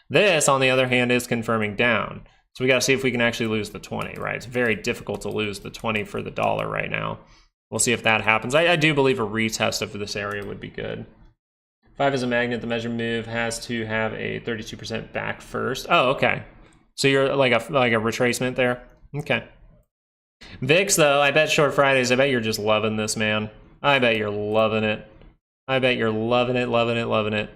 [SPEAKER 1] This, on the other hand, is confirming down. So we got to see if we can actually lose the 20, right? It's very difficult to lose the 20 for the dollar right now. We'll see if that happens. I do believe a retest of this area would be good. 5 is a magnet. The measure move has to have a 32% back first. Oh, okay. So you're like a retracement there. Okay. VIX though, I bet Short Fridays. I bet you're just loving this, man. I bet you're loving it. I bet you're loving it, loving it, loving it.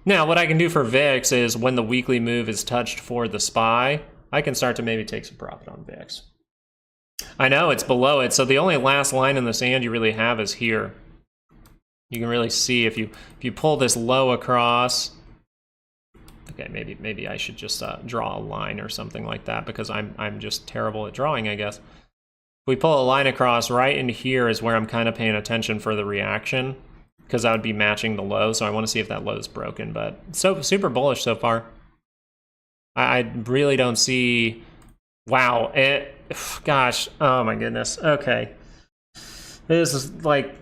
[SPEAKER 1] Now, what I can do for VIX is when the weekly move is touched for the SPY, I can start to maybe take some profit on VIX. I know it's below it, so the only last line in the sand you really have is here. You can really see if you pull this low across. Okay, maybe I should just draw a line or something like that because I'm just terrible at drawing, I guess. If we pull a line across right in here is where I'm kind of paying attention for the reaction because that would be matching the low. So I want to see if that low is broken, but so super bullish so far. I really don't see. Wow, gosh, oh my goodness. Okay, this is like.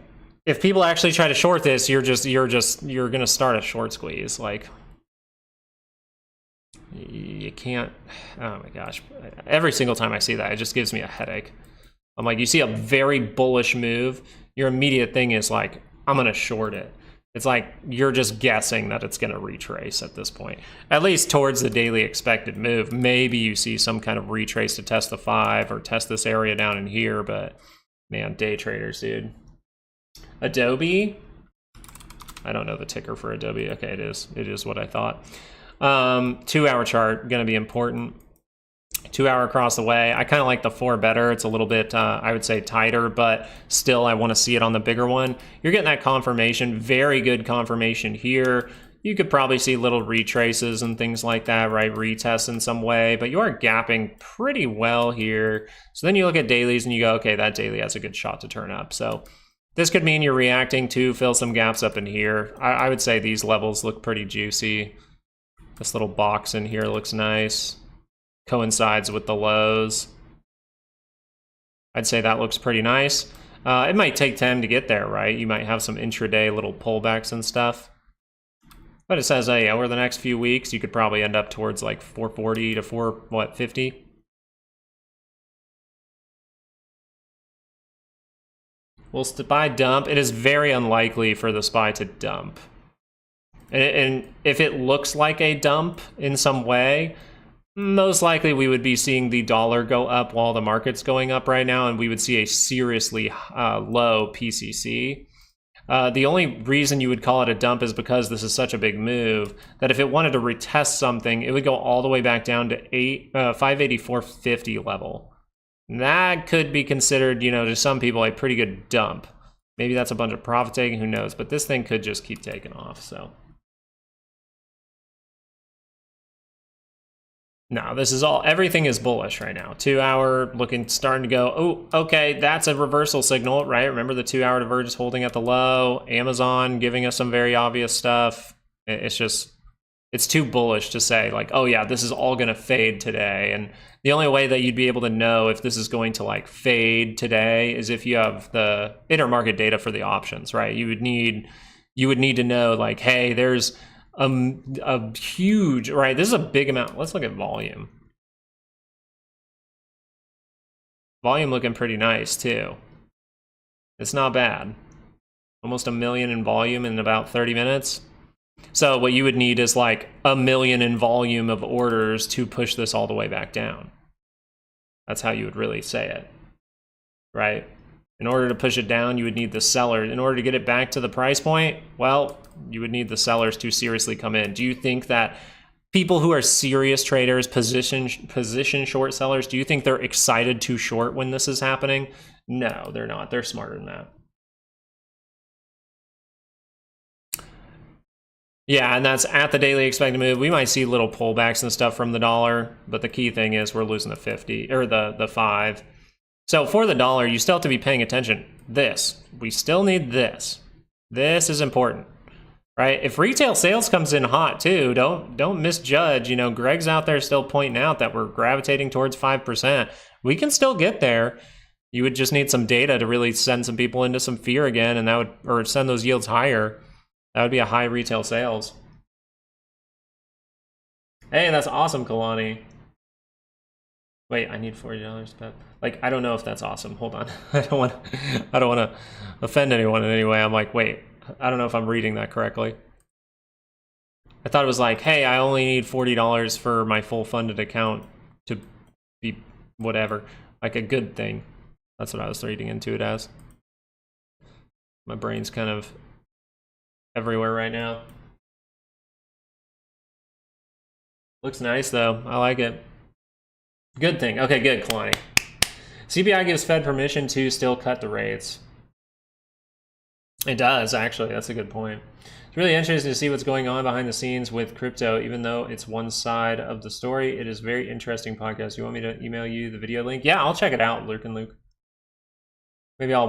[SPEAKER 1] If people actually try to short this, you're gonna start a short squeeze. Like, you can't. Oh my gosh! Every single time I see that, it just gives me a headache. I'm like, you see a very bullish move, your immediate thing is like, I'm gonna short it. It's like you're just guessing that it's gonna retrace at this point. At least towards the daily expected move. Maybe you see some kind of retrace to test the 5 or test this area down in here, but man, day traders, dude. Adobe, I don't know the ticker for Adobe. Okay, it is what I thought. 2-hour chart, gonna be important. 2-hour across the way. I kind of like the 4 better. It's a little bit, I would say, tighter, but still I want to see it on the bigger one. You're getting that confirmation, very good confirmation here. You could probably see little retraces and things like that, right? Retests in some way, but you are gapping pretty well here. So then you look at dailies and you go, okay, that daily has a good shot to turn up. So this could mean you're reacting to fill some gaps up in here. I would say these levels look pretty juicy. This little box in here looks nice. Coincides with the lows. I'd say that looks pretty nice. It might take time to get there, right? You might have some intraday little pullbacks and stuff. But it says, hey, over the next few weeks, you could probably end up towards like 440 to 450. Will SPY dump? It is very unlikely for the SPY to dump. And if it looks like a dump in some way, Most likely we would be seeing the dollar go up while the market's going up right now, and we would see a seriously low PCC. The only reason you would call it a dump is because this is such a big move that if it wanted to retest something, it would go all the way back down to 584.50 level. That could be considered, to some people, a pretty good dump. Maybe that's a bunch of profit taking, who knows? But this thing could just keep taking off, so. No, this is everything is bullish right now. 2 hour starting to go, oh, okay, that's a reversal signal, right? Remember the 2 hour divergence holding at the low, Amazon giving us some very obvious stuff. It's too bullish to say like, oh yeah, this is all gonna fade today. And the only way that you'd be able to know if this is going to like fade today is if you have the intermarket data for the options, right? You would need to know like, hey, there's a huge, right? This is a big amount. Let's look at volume. Volume looking pretty nice too. It's not bad. Almost 1 million in volume in about 30 minutes. So what you would need is like 1 million in volume of orders to push this all the way back down. That's how you would really say it, right? In order to push it down, you would need the seller. In order to get it back to the price point, well, you would need the sellers to seriously come in. Do you think that people who are serious traders, position short sellers, do you think they're excited to short when this is happening? No, they're not. They're smarter than that. Yeah, and that's at the daily expected move. We might see little pullbacks and stuff from the dollar, but the key thing is we're losing the 50 or the 5. So for the dollar, you still have to be paying attention. We still need this. This is important, right? If retail sales comes in hot too, don't misjudge. Greg's out there still pointing out that we're gravitating towards 5%. We can still get there. You would just need some data to really send some people into some fear again, and or send those yields higher. That would be a high retail sales. Hey, that's awesome, Kalani. Wait, I need $40, but I don't know if that's awesome. Hold on. I don't want to offend anyone in any way. I'm like, wait, I don't know if I'm reading that correctly. I thought it was like, hey, I only need $40 for my full funded account to be whatever, like a good thing. That's what I was reading into it as. My brain's kind of everywhere right now. Looks nice though. I like it. Good thing. Okay, good, Kalani. CPI gives Fed permission to still cut the rates. It does, actually. That's a good point. It's really interesting to see what's going on behind the scenes with crypto, even though it's one side of the story. It is a very interesting podcast. You want me to email you the video link? Yeah, I'll check it out, Luke and Luke. Maybe I'll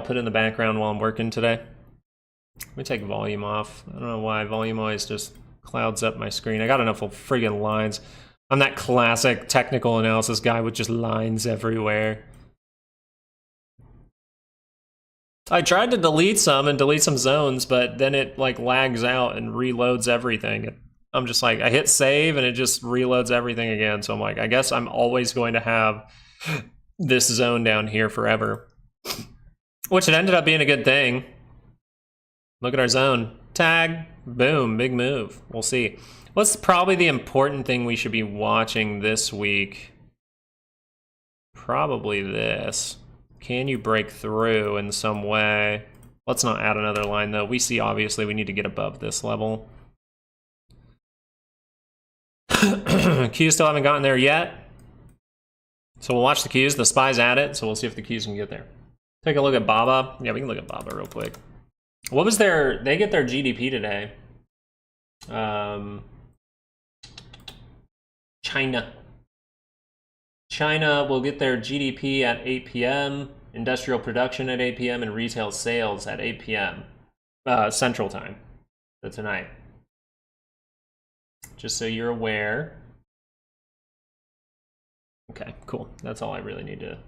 [SPEAKER 1] put it in the background while I'm working today. Let me take volume off. I don't know why volume always just clouds up my screen. I got enough friggin' lines. I'm that classic technical analysis guy with just lines everywhere. I tried to delete some zones, but then it lags out and reloads everything. I'm just like, I hit save and it just reloads everything again. So I'm like, I guess I'm always going to have this zone down here forever. Which it ended up being a good thing. Look at our zone. Tag. Boom. Big move. We'll see. What's probably the important thing we should be watching this week? Probably this. Can you break through in some way? Let's not add another line though. We see obviously we need to get above this level. Qs still haven't gotten there yet. So we'll watch the Qs. The SPY's at it, so we'll see if the Qs can get there. Take a look at BABA. Yeah, we can look at BABA real quick. What was they get their GDP today. China will get their GDP at 8 p.m., industrial production at 8 p.m., and retail sales at 8 p.m. Central Time. So tonight. Just so you're aware. Okay, cool. That's all I really need to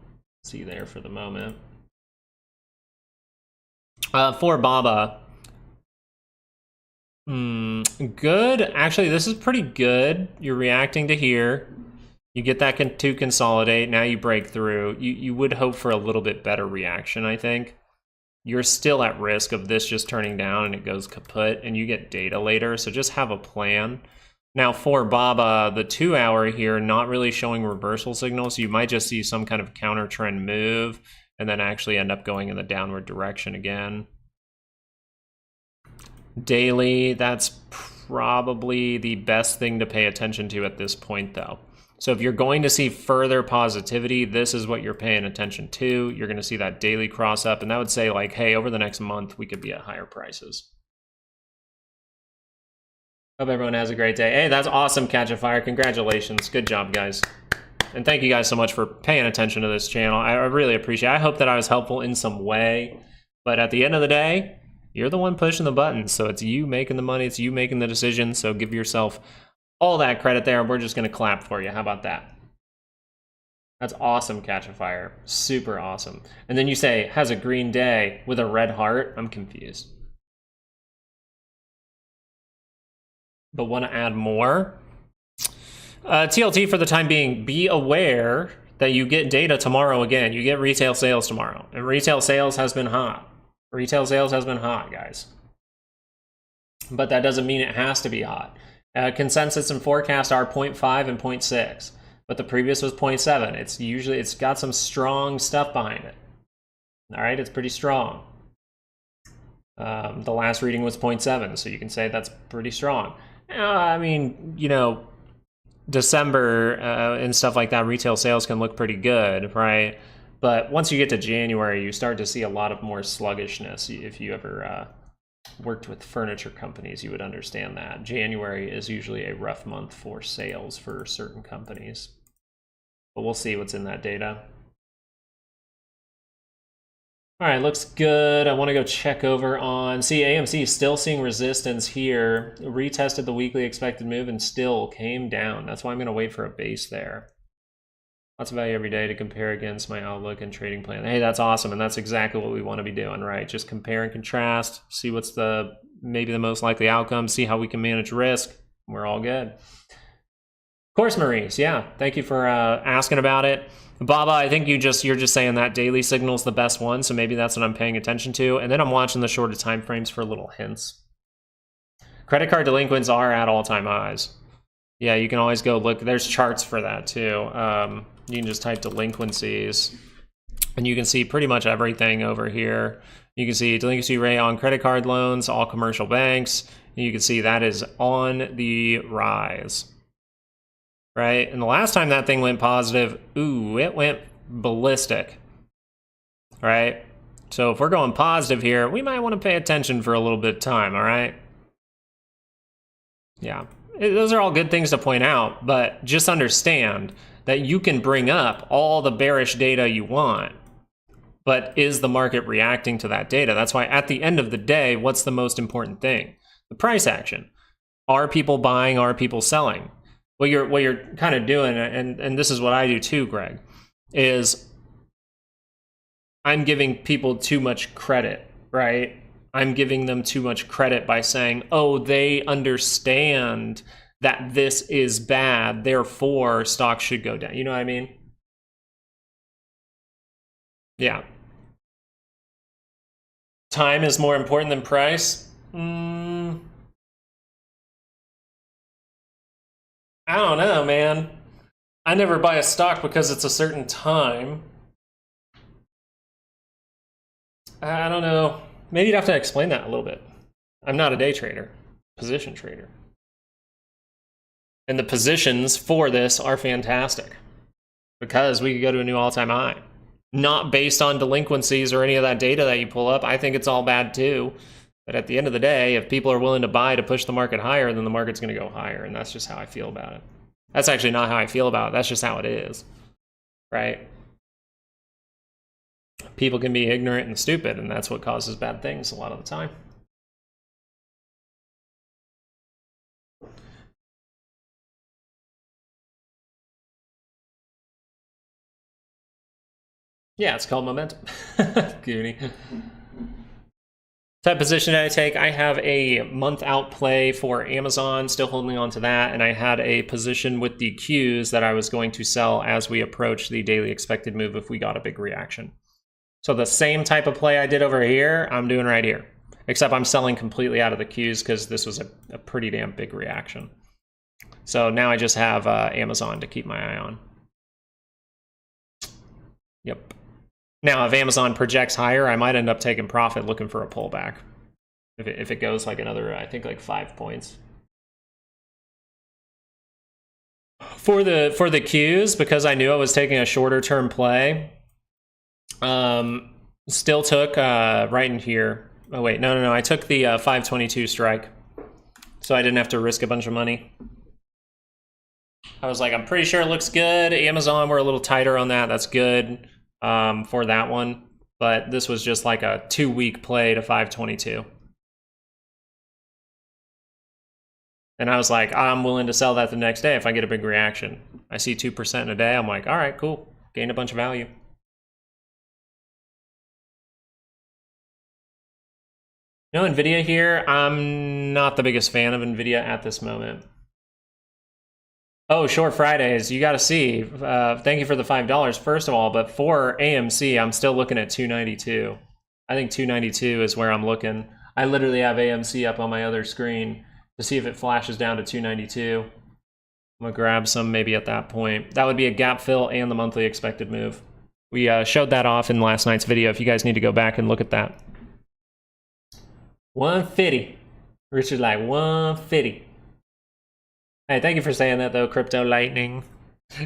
[SPEAKER 1] see there for the moment. For BABA. Good. Actually, this is pretty good. You're reacting to here. You get that to consolidate. Now you break through. You would hope for a little bit better reaction, I think. You're still at risk of this just turning down and it goes kaput and you get data later. So just have a plan. Now for BABA, the 2 hour here, not really showing reversal signals. You might just see some kind of counter trend move and then actually end up going in the downward direction again. Daily, that's probably the best thing to pay attention to at this point though. So if you're going to see further positivity, this is what you're paying attention to. You're going to see that daily cross up, and that would say like, hey, over the next month, we could be at higher prices. Hope everyone has a great day. Hey, that's awesome, Catch a Fire. Congratulations. Good job, guys. And thank you guys so much for paying attention to this channel. I really appreciate it. I hope that I was helpful in some way. But at the end of the day, you're the one pushing the buttons. So it's you making the money. It's you making the decision. So give yourself all that credit there. And we're just going to clap for you. How about that? That's awesome, Catch a Fire. Super awesome. And then you say, has a green day with a red heart. I'm confused. But want to add more? TLT for the time being, be aware that you get data tomorrow again. You get retail sales tomorrow. And retail sales has been hot. Retail sales has been hot, guys. But that doesn't mean it has to be hot. Consensus and forecast are 0.5 and 0.6. But the previous was 0.7. It's got some strong stuff behind it. All right, it's pretty strong. The last reading was 0.7, so you can say that's pretty strong. I mean, you know, December and stuff like that, retail sales can look pretty good, right? But once you get to January, you start to see a lot of more sluggishness. If you ever worked with furniture companies, you would understand that. January is usually a rough month for sales for certain companies. But we'll see what's in that data. All right, looks good. I want to go check over on, see, AMC still seeing resistance here. Retested the weekly expected move and still came down. That's why I'm going to wait for a base there. Lots of value every day to compare against my outlook and trading plan. Hey, that's awesome. And that's exactly what we want to be doing, right? Just compare and contrast, see what's maybe the most likely outcome, see how we can manage risk. We're all good. Of course, Maurice. Yeah, thank you for asking about it. Baba, I think you're just saying that daily signal is the best one, so maybe that's what I'm paying attention to. And then I'm watching the shorter time frames for little hints. Credit card delinquents are at all-time highs. Yeah, you can always go look. There's charts for that too. You can just type delinquencies, and you can see pretty much everything over here. You can see delinquency rate on credit card loans, all commercial banks. You can see that is on the rise. Right? And the last time that thing went positive, ooh, it went ballistic. Right? So if we're going positive here, we might want to pay attention for a little bit of time, all right? Yeah. Those are all good things to point out, but just understand that you can bring up all the bearish data you want, but is the market reacting to that data? That's why at the end of the day, what's the most important thing? The price action. Are people buying? Are people selling? What you're kind of doing, and this is what I do too, Greg, is I'm giving people too much credit, right? I'm giving them too much credit by saying, oh, they understand that this is bad, therefore stocks should go down. You know what I mean? Yeah. Time is more important than price? I don't know, man. I never buy a stock because it's a certain time. I don't know. Maybe you'd have to explain that a little bit. I'm not a day trader, position trader. And the positions for this are fantastic because we could go to a new all-time high. Not based on delinquencies or any of that data that you pull up. I think it's all bad too. But at the end of the day, if people are willing to buy to push the market higher, then the market's going to go higher. And that's just how I feel about it. That's actually not how I feel about it. That's just how it is. Right? People can be ignorant and stupid, and that's what causes bad things a lot of the time. Yeah, it's called momentum. Goonie. Type position did I take? I have a month out play for Amazon, still holding on to that, and I had a position with the Qs that I was going to sell as we approach the daily expected move if we got a big reaction. So the same type of play I did over here, I'm doing right here, except I'm selling completely out of the Qs because this was a pretty damn big reaction. So now I just have Amazon to keep my eye on. Yep. Now, if Amazon projects higher, I might end up taking profit looking for a pullback. If it goes like another, I think like 5 points. For the Qs, because I knew I was taking a shorter term play, still took right in here. Oh wait, no, I took the 522 strike, so I didn't have to risk a bunch of money. I was like, I'm pretty sure it looks good. Amazon, we're a little tighter on that. That's good for that one, but this was just like a 2-week play to 522. And I was like, I'm willing to sell that the next day if I get a big reaction. I see 2% in a day. I'm like, all right, cool. Gained a bunch of value. No, Nvidia here. I'm not the biggest fan of Nvidia at this moment. Oh, short Fridays. You got to see. Thank you for the $5, first of all. But for AMC, I'm still looking at 292. I think 292 is where I'm looking. I literally have AMC up on my other screen to see if it flashes down to 292. I'm gonna grab some maybe at that point. That would be a gap fill and the monthly expected move. We showed that off in last night's video if you guys need to go back and look at that. 150. Richard like 150. Hey, thank you for saying that though, Crypto Lightning.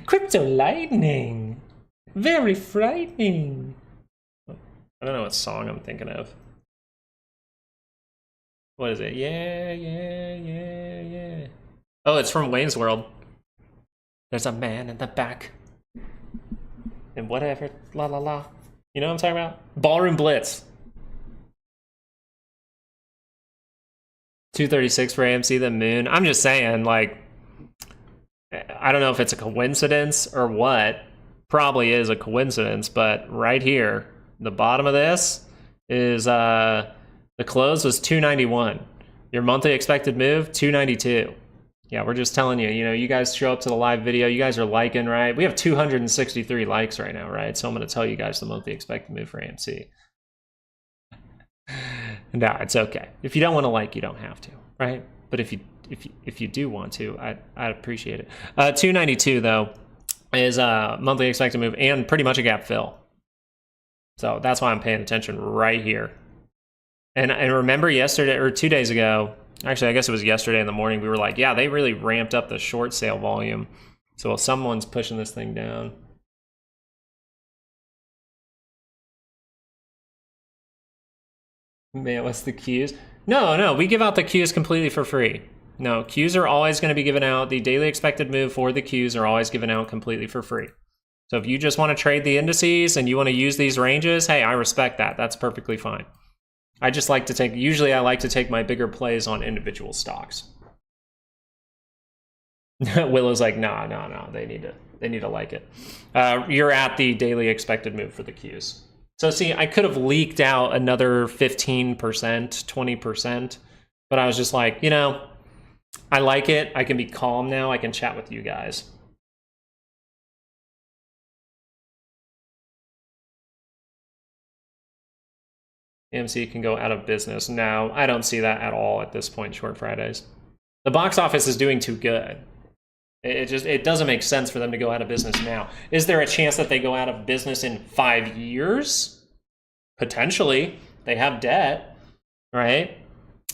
[SPEAKER 1] Crypto Lightning! Very frightening. I don't know what song I'm thinking of. What is it? Yeah. Oh, it's from Wayne's World. There's a man in the back. And whatever, la la la. You know what I'm talking about? Ballroom Blitz. 236 for AMC, the moon. I'm just saying, like, I don't know if it's a coincidence or what. Probably is a coincidence, but right here, the bottom of this is the close was 291. Your monthly expected move, 292. Yeah, we're just telling you, you guys show up to the live video, you guys are liking, right? We have 263 likes right now, right? So I'm going to tell you guys the monthly expected move for AMC. No, it's okay. If you don't want to like, you don't have to, right? But if you do want to, I'd appreciate it. 292 though is monthly expected move and pretty much a gap fill. So that's why I'm paying attention right here. And remember yesterday or 2 days ago, actually I guess it was yesterday in the morning, we were like, yeah, they really ramped up the short sale volume. So someone's pushing this thing down. Man, what's the Qs? No, we give out the Qs completely for free. No, Qs are always going to be given out. The daily expected move for the Qs are always given out completely for free. So if you just want to trade the indices and you want to use these ranges, hey, I respect that. That's perfectly fine. I just like to take, usually I like to take my bigger plays on individual stocks. Willow's like, no, they need to like it. You're at the daily expected move for the Qs. So see, I could have leaked out another 15%, 20%, but I was just like, I like it. I can be calm now. I can chat with you guys. AMC can go out of business. No, I don't see that at all at this point, Short Fridays. The box office is doing too good. It doesn't make sense for them to go out of business now. Is there a chance that they go out of business in 5 years? Potentially. They have debt, right?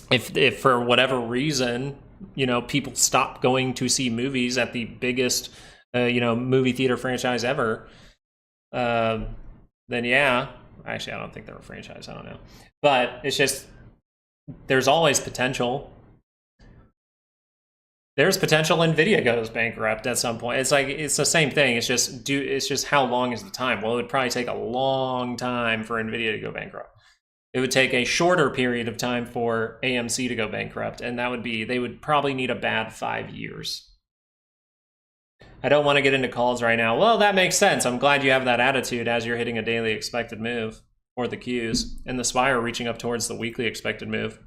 [SPEAKER 1] If for whatever reason, people stop going to see movies at the biggest, movie theater franchise ever, then yeah. Actually, I don't think they're a franchise. I don't know. But it's just, there's always potential. There's potential Nvidia goes bankrupt at some point. It's like, it's the same thing. It's just how long is the time? Well, it would probably take a long time for Nvidia to go bankrupt. It would take a shorter period of time for AMC to go bankrupt. And that would be, they would probably need a bad 5 years. I don't want to get into calls right now. Well, that makes sense. I'm glad you have that attitude as you're hitting a daily expected move or the Qs and the SPY reaching up towards the weekly expected move.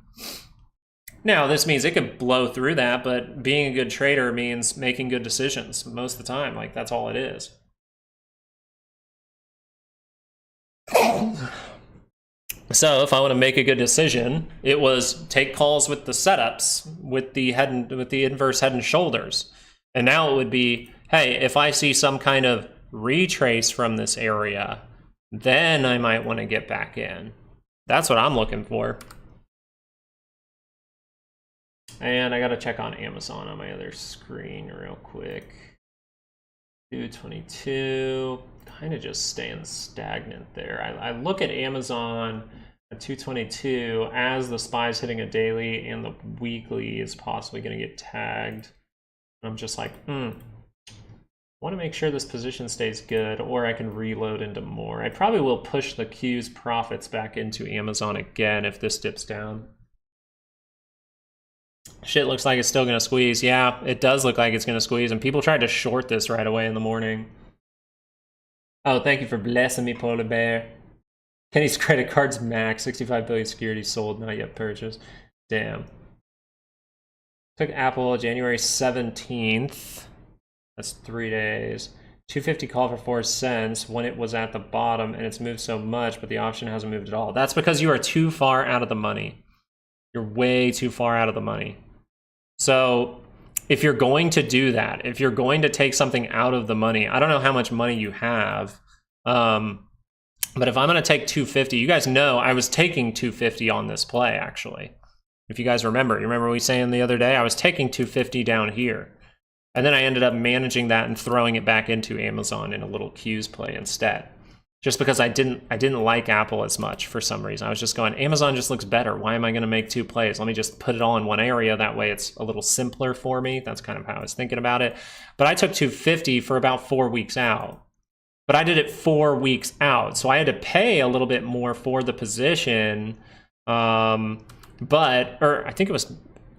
[SPEAKER 1] Now, this means it could blow through that, but being a good trader means making good decisions most of the time. Like, that's all it is. So if I want to make a good decision, it was take calls with the setups, with the inverse head and shoulders. And now it would be, hey, if I see some kind of retrace from this area, then I might want to get back in. That's what I'm looking for. And I got to check on Amazon on my other screen real quick. 222, kind of just staying stagnant there. I look at Amazon at 222 as the SPY's hitting a daily and the weekly is possibly going to get tagged. I'm just like, I want to make sure this position stays good, or I can reload into more. I probably will push the Q's profits back into Amazon again if this dips down. Shit looks like it's still going to squeeze. Yeah, it does look like it's going to squeeze, and people tried to short this right away in the morning. Oh, thank you for blessing me, Polar Bear. Kenny's credit cards max, 65 billion securities sold, not yet purchased. Damn. Took Apple January 17th. That's 3 days. 250 call for 4 cents when it was at the bottom, and it's moved so much, but the option hasn't moved at all. That's because you are too far out of the money. You're way too far out of the money. So if you're going to do that, if you're going to take something out of the money, I don't know how much money you have, but if I'm going to take 250, you guys know I was taking 250 on this play, actually. If you guys remember, you remember we saying the other day, I was taking 250 down here. And then I ended up managing that and throwing it back into Amazon in a little Q's play instead. Just because I didn't like Apple as much for some reason. I was just going, Amazon just looks better. Why am I going to make 2 plays? Let me just put it all in one area. That way it's a little simpler for me. That's kind of how I was thinking about it. But I took 250 for about 4 weeks out. But I did it 4 weeks out. So I had to pay a little bit more for the position. Or I think it was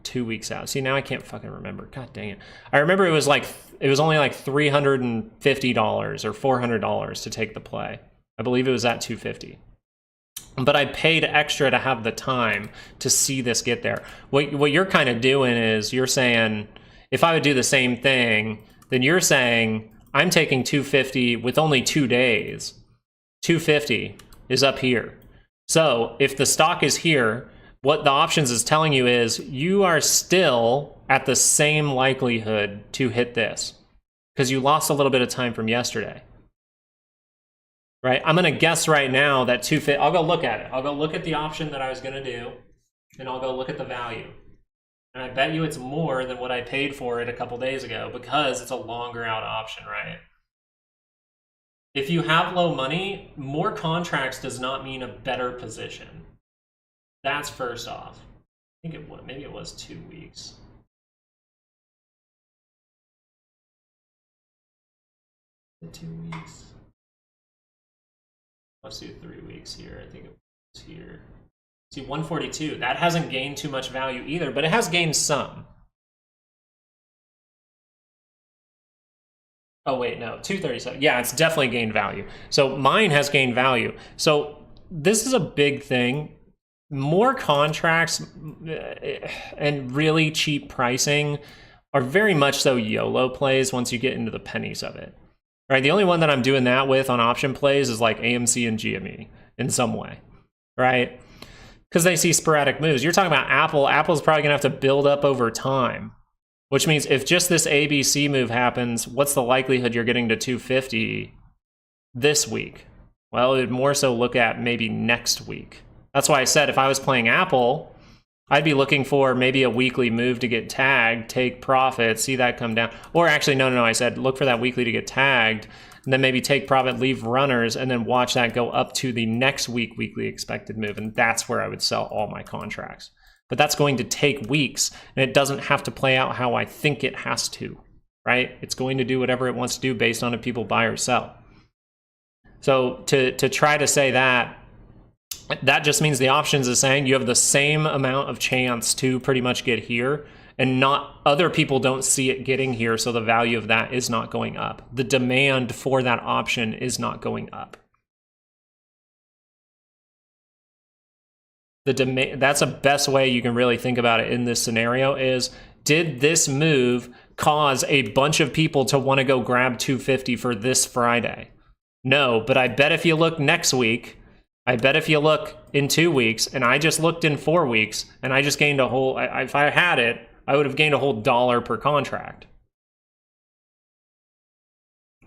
[SPEAKER 1] 2 weeks out. See, now I can't fucking remember. God dang it. I remember it was only like $350 or $400 to take the play. I believe it was at 250. But I paid extra to have the time to see this get there. What you're kind of doing is you're saying, if I would do the same thing, then you're saying, I'm taking 250 with only 2 days. 250 is up here. So if the stock is here, what the options is telling you is you are still at the same likelihood to hit this because you lost a little bit of time from yesterday. Right? I'm going to guess right now that 250, I'll go look at it. I'll go look at the option that I was going to do, and I'll go look at the value. And I bet you it's more than what I paid for it a couple days ago because it's a longer out option, right? If you have low money, more contracts does not mean a better position. That's first off. I think maybe it was 2 weeks. The 2 weeks. Let's do 3 weeks here. I think it was here. See, 142. That hasn't gained too much value either, but it has gained some. Oh, wait, no. 237. Yeah, it's definitely gained value. So mine has gained value. So this is a big thing. More contracts and really cheap pricing are very much so YOLO plays once you get into the pennies of it. Right? The only one that I'm doing that with on option plays is like AMC and GME in some way, right? Because they see sporadic moves. You're talking about Apple. Apple's probably going to have to build up over time, which means if just this ABC move happens, what's the likelihood you're getting to 250 this week? Well, it would more so look at maybe next week. That's why I said if I was playing Apple, I'd be looking for maybe a weekly move to get tagged, take profit, see that come down. Or actually, no, I said look for that weekly to get tagged, and then maybe take profit, leave runners, and then watch that go up to the next week weekly expected move. And that's where I would sell all my contracts. But that's going to take weeks, and it doesn't have to play out how I think it has to, right? It's going to do whatever it wants to do based on if people buy or sell. So to try to say that just means the options is saying you have the same amount of chance to pretty much get here, and not other people don't see it getting here, so the value of that is not going up. The demand for that option is not going up. That's the best way you can really think about it in this scenario is, did this move cause a bunch of people to want to go grab 250 for this Friday? No, but I bet if you look next week, I bet if you look in 2 weeks, and I just looked in 4 weeks, and I just gained a whole, if I had it, I would have gained a whole $1 per contract.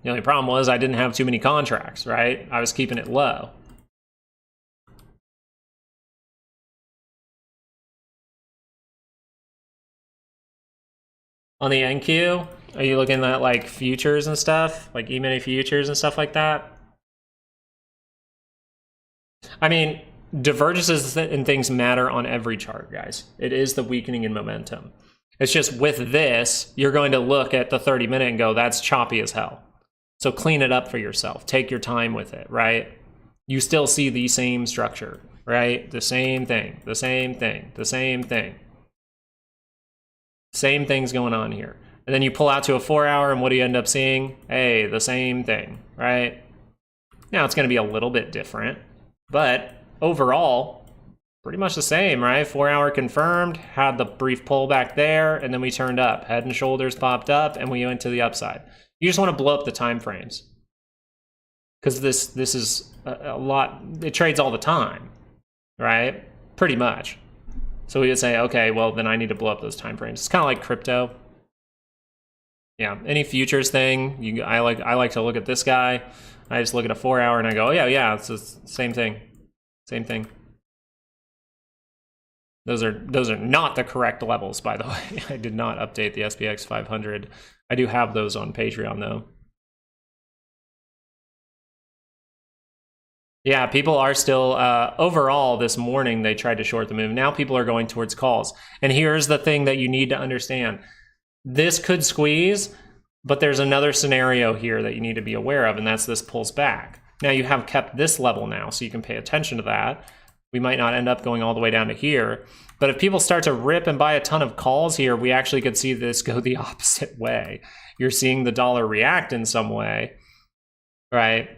[SPEAKER 1] The only problem was I didn't have too many contracts, right? I was keeping it low. On the NQ, are you looking at like futures and stuff? Like E-mini futures and stuff like that? I mean, divergences and things matter on every chart, guys. It is the weakening in momentum. It's just with this, you're going to look at the 30-minute and go, that's choppy as hell. So clean it up for yourself. Take your time with it, right? You still see the same structure, right? The same thing, the same thing, the same thing. Same thing's going on here. And then you pull out to a 4-hour, and what do you end up seeing? Hey, the same thing, right? Now it's going to be a little bit different, but overall, pretty much the same, right? 4-hour confirmed, had the brief pullback there, and then we turned up. Head and shoulders popped up, and we went to the upside. You just want to blow up the time frames, because this is a lot. It trades all the time, right? Pretty much. So we would say, okay, well then I need to blow up those time frames. It's kind of like crypto. Yeah, any futures thing. I like to look at this guy. I just look at a 4-hour and I go, oh yeah, it's the same thing, same thing. Those are not the correct levels, by the way. I did not update the SPX 500. I do have those on Patreon though. Yeah, people are still, overall this morning, they tried to short the move. Now people are going towards calls. And here's the thing that you need to understand. This could squeeze, but there's another scenario here that you need to be aware of, and that's this pulls back. Now you have kept this level now, so you can pay attention to that. We might not end up going all the way down to here. But if people start to rip and buy a ton of calls here, we actually could see this go the opposite way. You're seeing the dollar react in some way, right?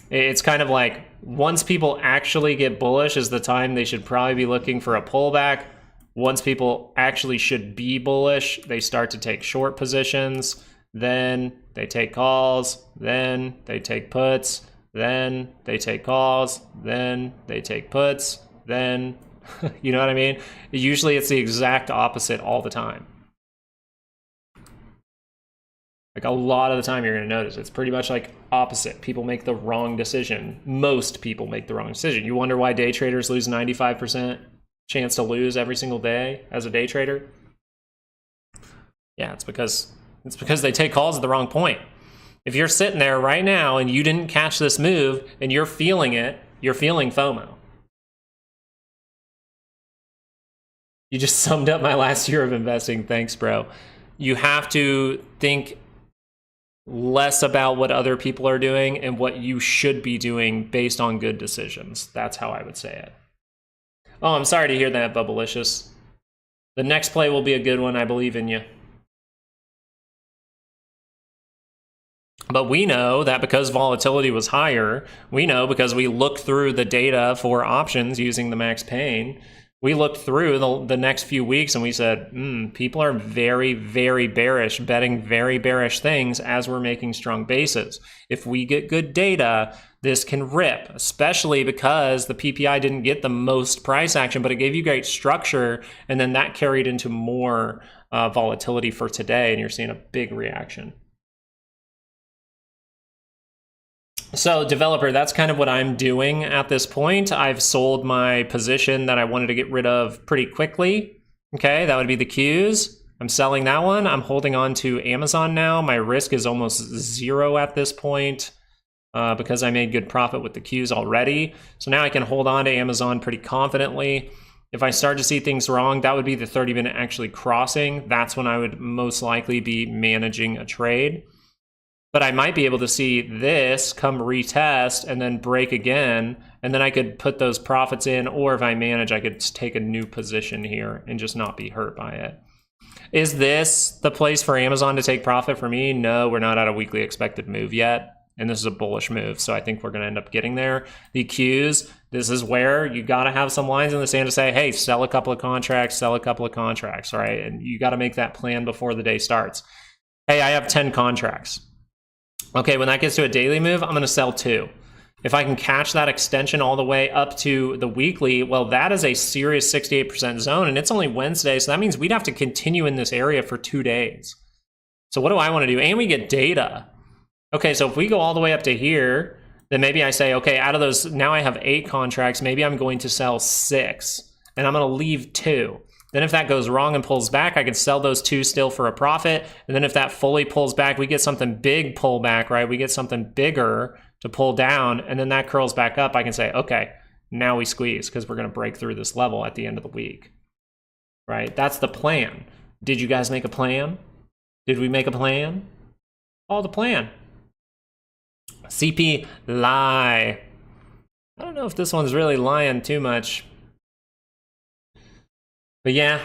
[SPEAKER 1] It's kind of like once people actually get bullish is the time they should probably be looking for a pullback. Once people actually should be bullish, they start to take short positions. Then they take calls. Then they take puts. Then they take calls. Then they take puts. Then, you know what I mean? Usually it's the exact opposite all the time. Like a lot of the time you're going to notice it's pretty much like opposite. People make the wrong decision. Most people make the wrong decision. You wonder why day traders lose 95% chance to lose every single day as a day trader? Yeah, it's because they take calls at the wrong point. If you're sitting there right now and you didn't catch this move and you're feeling it, you're feeling FOMO. You just summed up my last year of investing. Thanks, bro. You have to think less about what other people are doing and what you should be doing based on good decisions. That's how I would say it. Oh, I'm sorry to hear that, Bubblicious. The next play will be a good one. I believe in you. But we know that because volatility was higher, we know because we looked through the data for options using the max pain, we looked through the next few weeks and we said, people are very, very bearish, betting very bearish things as we're making strong bases. If we get good data, this can rip, especially because the PPI didn't get the most price action, but it gave you great structure, and then that carried into more volatility for today, and you're seeing a big reaction. So developer, that's kind of what I'm doing at this point. I've sold my position that I wanted to get rid of pretty quickly. Okay, that would be the Qs. I'm selling that one. I'm holding on to Amazon now. My risk is almost zero at this point because I made good profit with the Qs already. So now I can hold on to Amazon pretty confidently. If I start to see things wrong, that would be the 30-minute actually crossing. That's when I would most likely be managing a trade. But I might be able to see this come retest and then break again, and then I could put those profits in, or if I manage, I could take a new position here and just not be hurt by it. Is this the place for Amazon to take profit for me? No, we're not at a weekly expected move yet, and this is a bullish move, so I think we're going to end up getting there. The Qs, this is where you got to have some lines in the sand to say, hey, sell a couple of contracts, sell a couple of contracts, right? And you got to make that plan before the day starts. Hey, I have 10 contracts. Okay, when that gets to a daily move, I'm going to sell 2. If I can catch that extension all the way up to the weekly, well, that is a serious 68% zone, and it's only Wednesday, so that means we'd have to continue in this area for 2 days. So what do I want to do? And we get data. Okay, so if we go all the way up to here, then maybe I say, okay, out of those, now I have 8 contracts, maybe I'm going to sell 6, and I'm going to leave 2. Then if that goes wrong and pulls back, I can sell those 2 still for a profit. And then if that fully pulls back, we get something big pull back, right? We get something bigger to pull down, and then that curls back up. I can say, okay, now we squeeze because we're going to break through this level at the end of the week, right? That's the plan. Did you guys make a plan? Did we make a plan? Oh, the plan. CP lie. I don't know if this one's really lying too much. But yeah,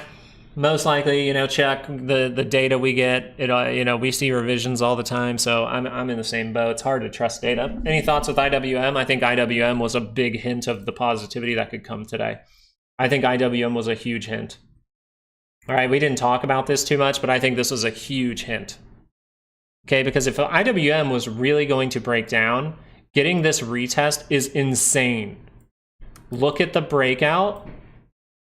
[SPEAKER 1] most likely, check the data we get. We see revisions all the time, so I'm in the same boat. It's hard to trust data. Any thoughts with IWM? I think IWM was a big hint of the positivity that could come today. I think IWM was a huge hint. All right, we didn't talk about this too much, but I think this was a huge hint. Okay, because if IWM was really going to break down, getting this retest is insane. Look at the breakout.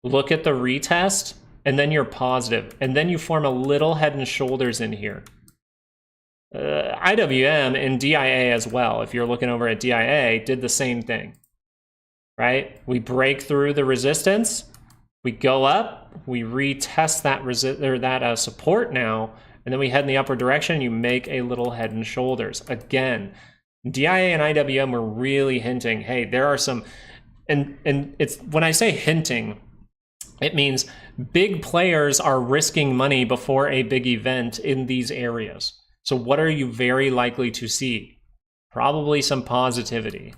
[SPEAKER 1] Look at the retest, and then you're positive, and then you form a little head and shoulders in here. IWM and DIA as well, if you're looking over at DIA, did the same thing, right? We break through the resistance, we go up, we retest that support now, and then we head in the upward direction, you make a little head and shoulders. Again, DIA and IWM were really hinting, hey, there are some, and it's, when I say hinting, it means big players are risking money before a big event in these areas. So what are you very likely to see? Probably some positivity,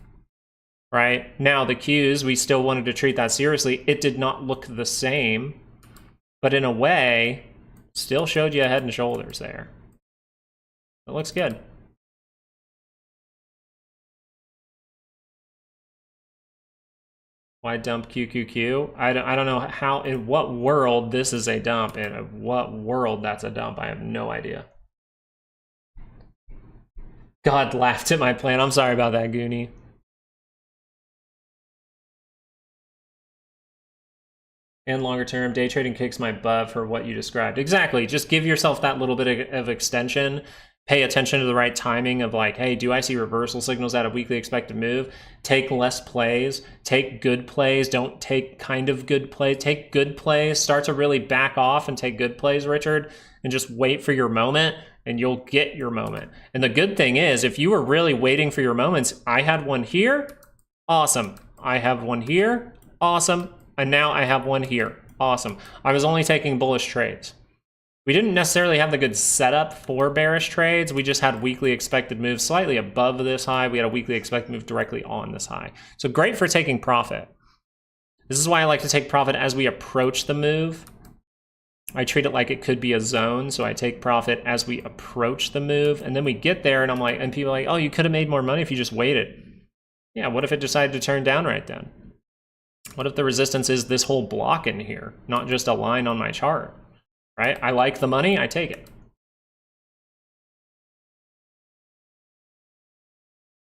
[SPEAKER 1] right? Now the Qs, we still wanted to treat that seriously. It did not look the same, but in a way, still showed you a head and shoulders there. It looks good. Why dump QQQ? I don't know how, in what world this is a dump, and in what world that's a dump. I have no idea. God laughed at my plan. I'm sorry about that, Goonie. And longer term, day trading kicks my butt for what you described. Exactly. Just give yourself that little bit of extension. Pay attention to the right timing of like, hey, do I see reversal signals at a weekly expected move? Take less plays, take good plays, don't take kind of good plays, take good plays, start to really back off and take good plays, Richard, and just wait for your moment and you'll get your moment. And the good thing is, if you were really waiting for your moments, I had one here, awesome. I have one here, awesome. And now I have one here, awesome. I was only taking bullish trades. We didn't necessarily have the good setup for bearish trades. We just had weekly expected moves slightly above this high. We had a weekly expected move directly on this high. So great for taking profit. This is why I like to take profit as we approach the move. I treat it like it could be a zone. So I take profit as we approach the move. And then we get there and I'm like, and people are like, oh, you could have made more money if you just waited. Yeah, what if it decided to turn down right then? What if the resistance is this whole block in here, not just a line on my chart? Right? I like the money, I take it.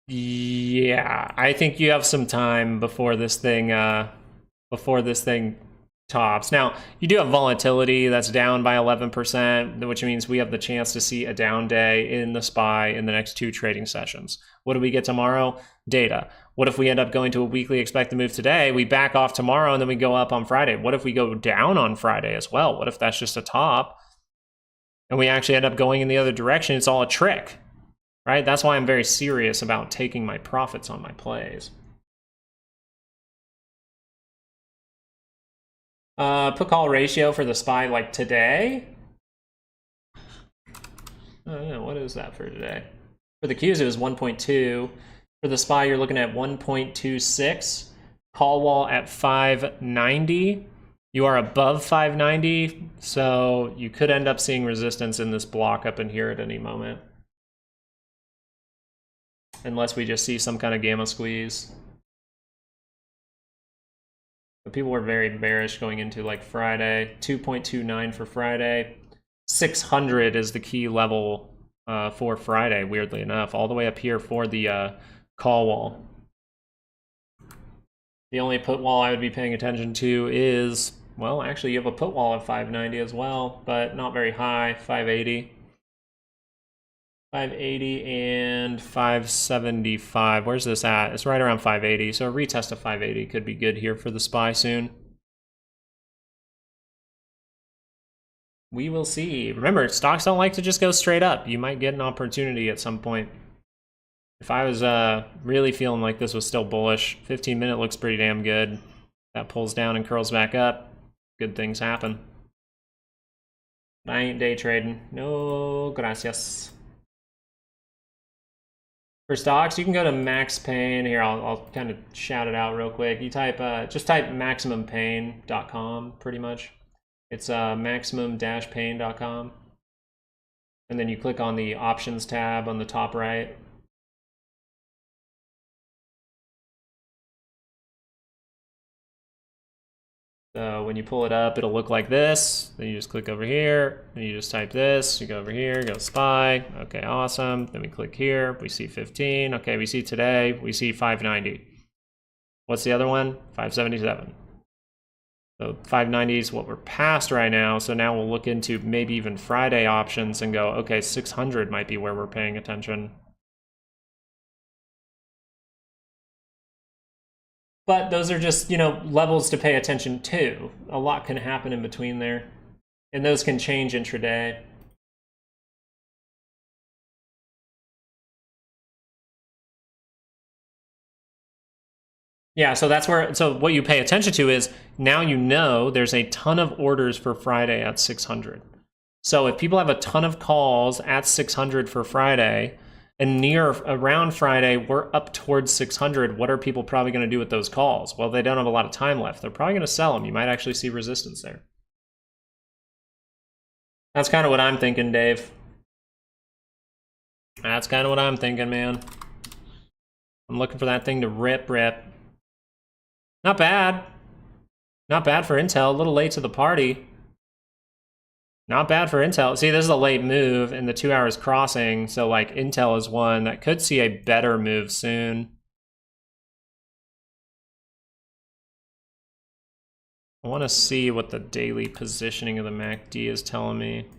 [SPEAKER 1] Yeah, I think you have some time before this thing tops. Now, you do have volatility that's down by 11%, which means we have the chance to see a down day in the SPY in the next 2 trading sessions. What do we get tomorrow? Data. What if we end up going to a weekly expected move today? We back off tomorrow and then we go up on Friday. What if we go down on Friday as well? What if that's just a top and we actually end up going in the other direction? It's all a trick, right? That's why I'm very serious about taking my profits on my plays. Put call ratio for the SPY like today. Oh yeah, what is that for today? For the Qs, it was 1.2. For the SPY, you're looking at 1.26. Call wall at 590. You are above 590, so you could end up seeing resistance in this block up in here at any moment. Unless we just see some kind of gamma squeeze. But people were very bearish going into like Friday. 2.29 for Friday. 600 is the key level for Friday, weirdly enough. All the way up here for the call wall. The only put wall I would be paying attention to is, well, actually you have a put wall at 590 as well, but not very high, 580. 580 and 575. Where's this at? It's right around 580. So a retest of 580 could be good here for the SPY soon. We will see. Remember, stocks don't like to just go straight up. You might get an opportunity at some point. If I was really feeling like this was still bullish, 15-minute looks pretty damn good. That pulls down and curls back up. Good things happen. I ain't day trading. No gracias. For stocks, you can go to Max Pain. Here, I'll kind of shout it out real quick. You type, just type maximumpain.com, pretty much. It's maximum-pain.com. And then you click on the options tab on the top right. So when you pull it up, it'll look like this. Then you just click over here, and you just type this. You go over here, go SPY. Okay, awesome. Then we click here. We see 15. Okay, we see today. We see 590. What's the other one? 577. So 590 is what we're past right now. So now we'll look into maybe even Friday options and go, okay, 600 might be where we're paying attention. But those are just, you know, levels to pay attention to. A lot can happen in between there. And those can change intraday. Yeah, so that's where, so what you pay attention to is now you know there's a ton of orders for Friday at 600. So if people have a ton of calls at 600 for Friday, and around Friday, we're up towards 600. What are people probably going to do with those calls? Well, they don't have a lot of time left. They're probably going to sell them. You might actually see resistance there. That's kind of what I'm thinking, Dave. That's kind of what I'm thinking, man. I'm looking for that thing to rip. Not bad. Not bad for Intel. A little late to the party. Not bad for Intel. See, this is a late move and the 2 hours crossing. So like Intel is one that could see a better move soon. I want to see what the daily positioning of the MACD is telling me.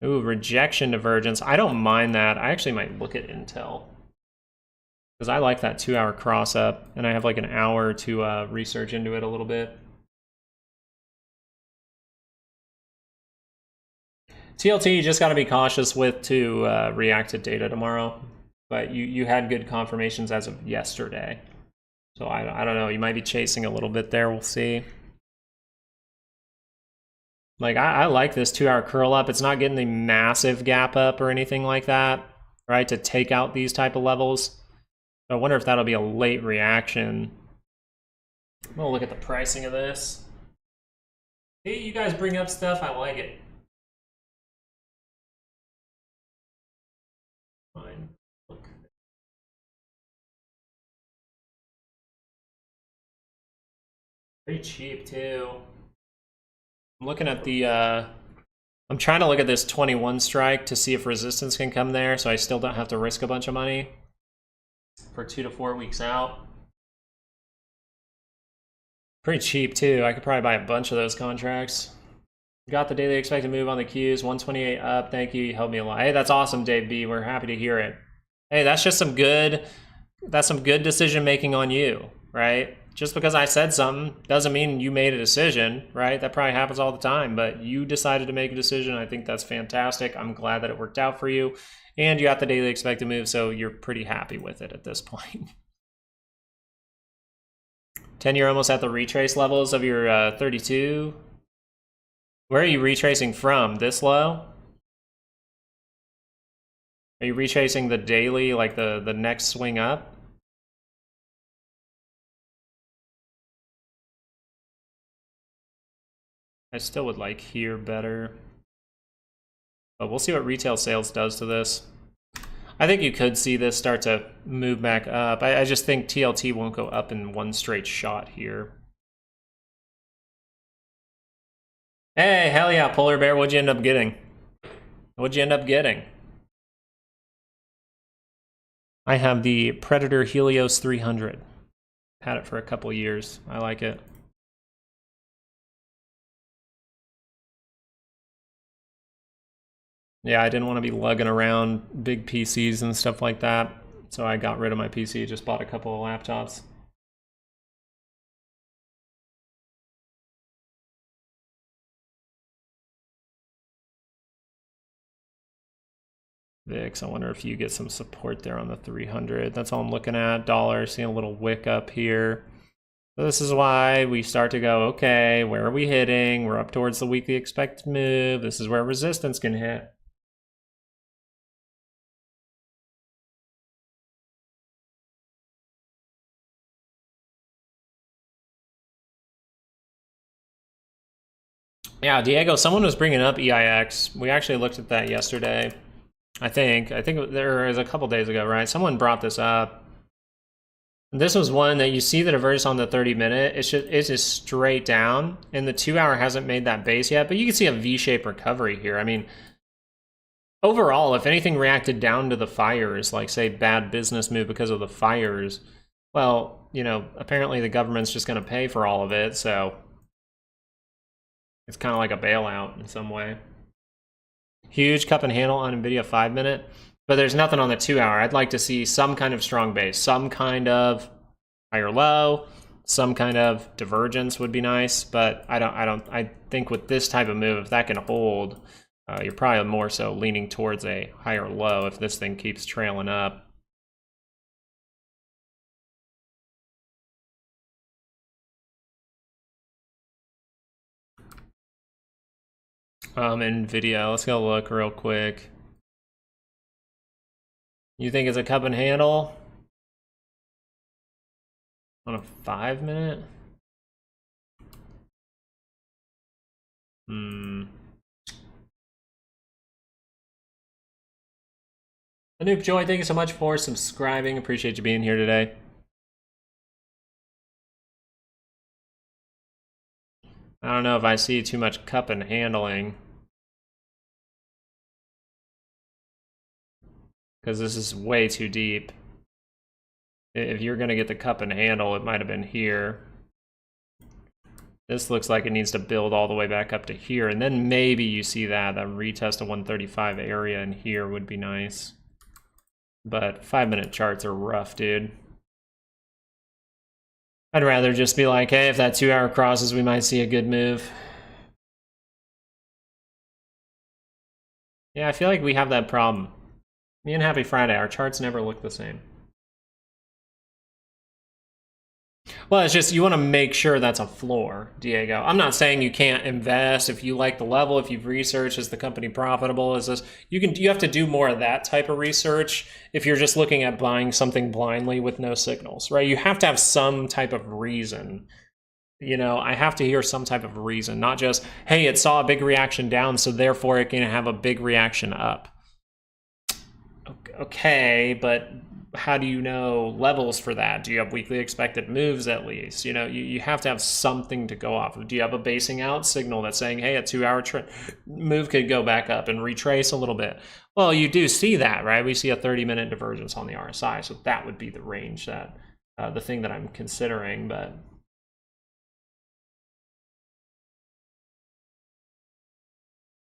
[SPEAKER 1] Ooh, rejection divergence. I don't mind that. I actually might look at Intel, because I like that 2 hour cross up, and I have like an hour to research into it a little bit. TLT, you just got to be cautious with to react to data tomorrow. But you had good confirmations as of yesterday. So I don't know. You might be chasing a little bit there. We'll see. Like, I like this 2 hour curl up. It's not getting the massive gap up or anything like that, right, to take out these type of levels. I wonder if that'll be a late reaction. I'm gonna look at the pricing of this. Hey, you guys bring up stuff. I like it. Fine. Look. Pretty cheap too. I'm looking at the. I'm trying to look at this 21 strike to see if resistance can come there, so I still don't have to risk a bunch of money for 2 to 4 weeks out. Pretty cheap too. I could probably buy a bunch of those contracts. Got the daily expected move on the Qs, 128 up. Thank you. You helped me a lot. Hey, that's awesome, Dave B. We're happy to hear it. Hey, that's just some good. That's some good decision making on you, right? Just because I said something doesn't mean you made a decision, right? That probably happens all the time, but you decided to make a decision. I think that's fantastic. I'm glad that it worked out for you. And you got the daily expected move, so you're pretty happy with it at this point. 10-year almost at the retrace levels of your 32. Where are you retracing from? This low? Are you retracing the daily, like the next swing up? I still would like here better. But we'll see what retail sales does to this. I think you could see this start to move back up. I just think TLT won't go up in one straight shot here. Hey, hell yeah, Polar Bear, what'd you end up getting? What'd you end up getting? I have the Predator Helios 300. Had it for a couple years. I like it. Yeah, I didn't want to be lugging around big PCs and stuff like that. So I got rid of my PC, just bought a couple of laptops. VIX, I wonder if you get some support there on the 300. That's all I'm looking at. Dollar, seeing a little wick up here. So this is why we start to go, okay, where are we hitting? We're up towards the weekly expected move. This is where resistance can hit. Yeah, Diego, someone was bringing up EIX. We actually looked at that yesterday. I think there was a couple days ago, right? Someone brought this up. This was one that you see the divergence on the 30-minute. It's just straight down, and the 2-hour hasn't made that base yet. But you can see a V-shaped recovery here. I mean, overall, if anything reacted down to the fires, like say bad business move because of the fires, well, you know, apparently the government's just going to pay for all of it. So it's kind of like a bailout in some way. Huge cup and handle on Nvidia 5-minute. But there's nothing on the 2-hour. I'd like to see some kind of strong base, some kind of higher low, some kind of divergence would be nice. But I think with this type of move, if that can hold, you're probably more so leaning towards a higher low if this thing keeps trailing up. Nvidia, let's go look real quick. You think it's a cup and handle on a 5-minute? Anoop Joy, thank you so much for subscribing. Appreciate you being here today. I don't know if I see too much cup and handling, because this is way too deep. If you're going to get the cup and handle, it might have been here. This looks like it needs to build all the way back up to here, and then maybe you see that retest of 135 area in here would be nice. But 5-minute charts are rough, dude. I'd rather just be like, hey, if that 2-hour crosses, we might see a good move. Yeah, I feel like we have that problem. Me and Happy Friday, our charts never look the same. Well, it's just you want to make sure that's a floor, Diego. I'm not saying you can't invest if you like the level, if you've researched, is the company profitable, is this, you have to do more of that type of research if you're just looking at buying something blindly with no signals, right? You have to have some type of reason. You know, I have to hear some type of reason, not just, hey, it saw a big reaction down, so therefore it can have a big reaction up. Okay, but how do you know levels for that? Do you have weekly expected moves at least? You know, you have to have something to go off of. Do you have a basing out signal that's saying, hey, a 2-hour move could go back up and retrace a little bit? Well, you do see that, right? We see a 30-minute divergence on the RSI, so that would be the range that, the thing that I'm considering, but...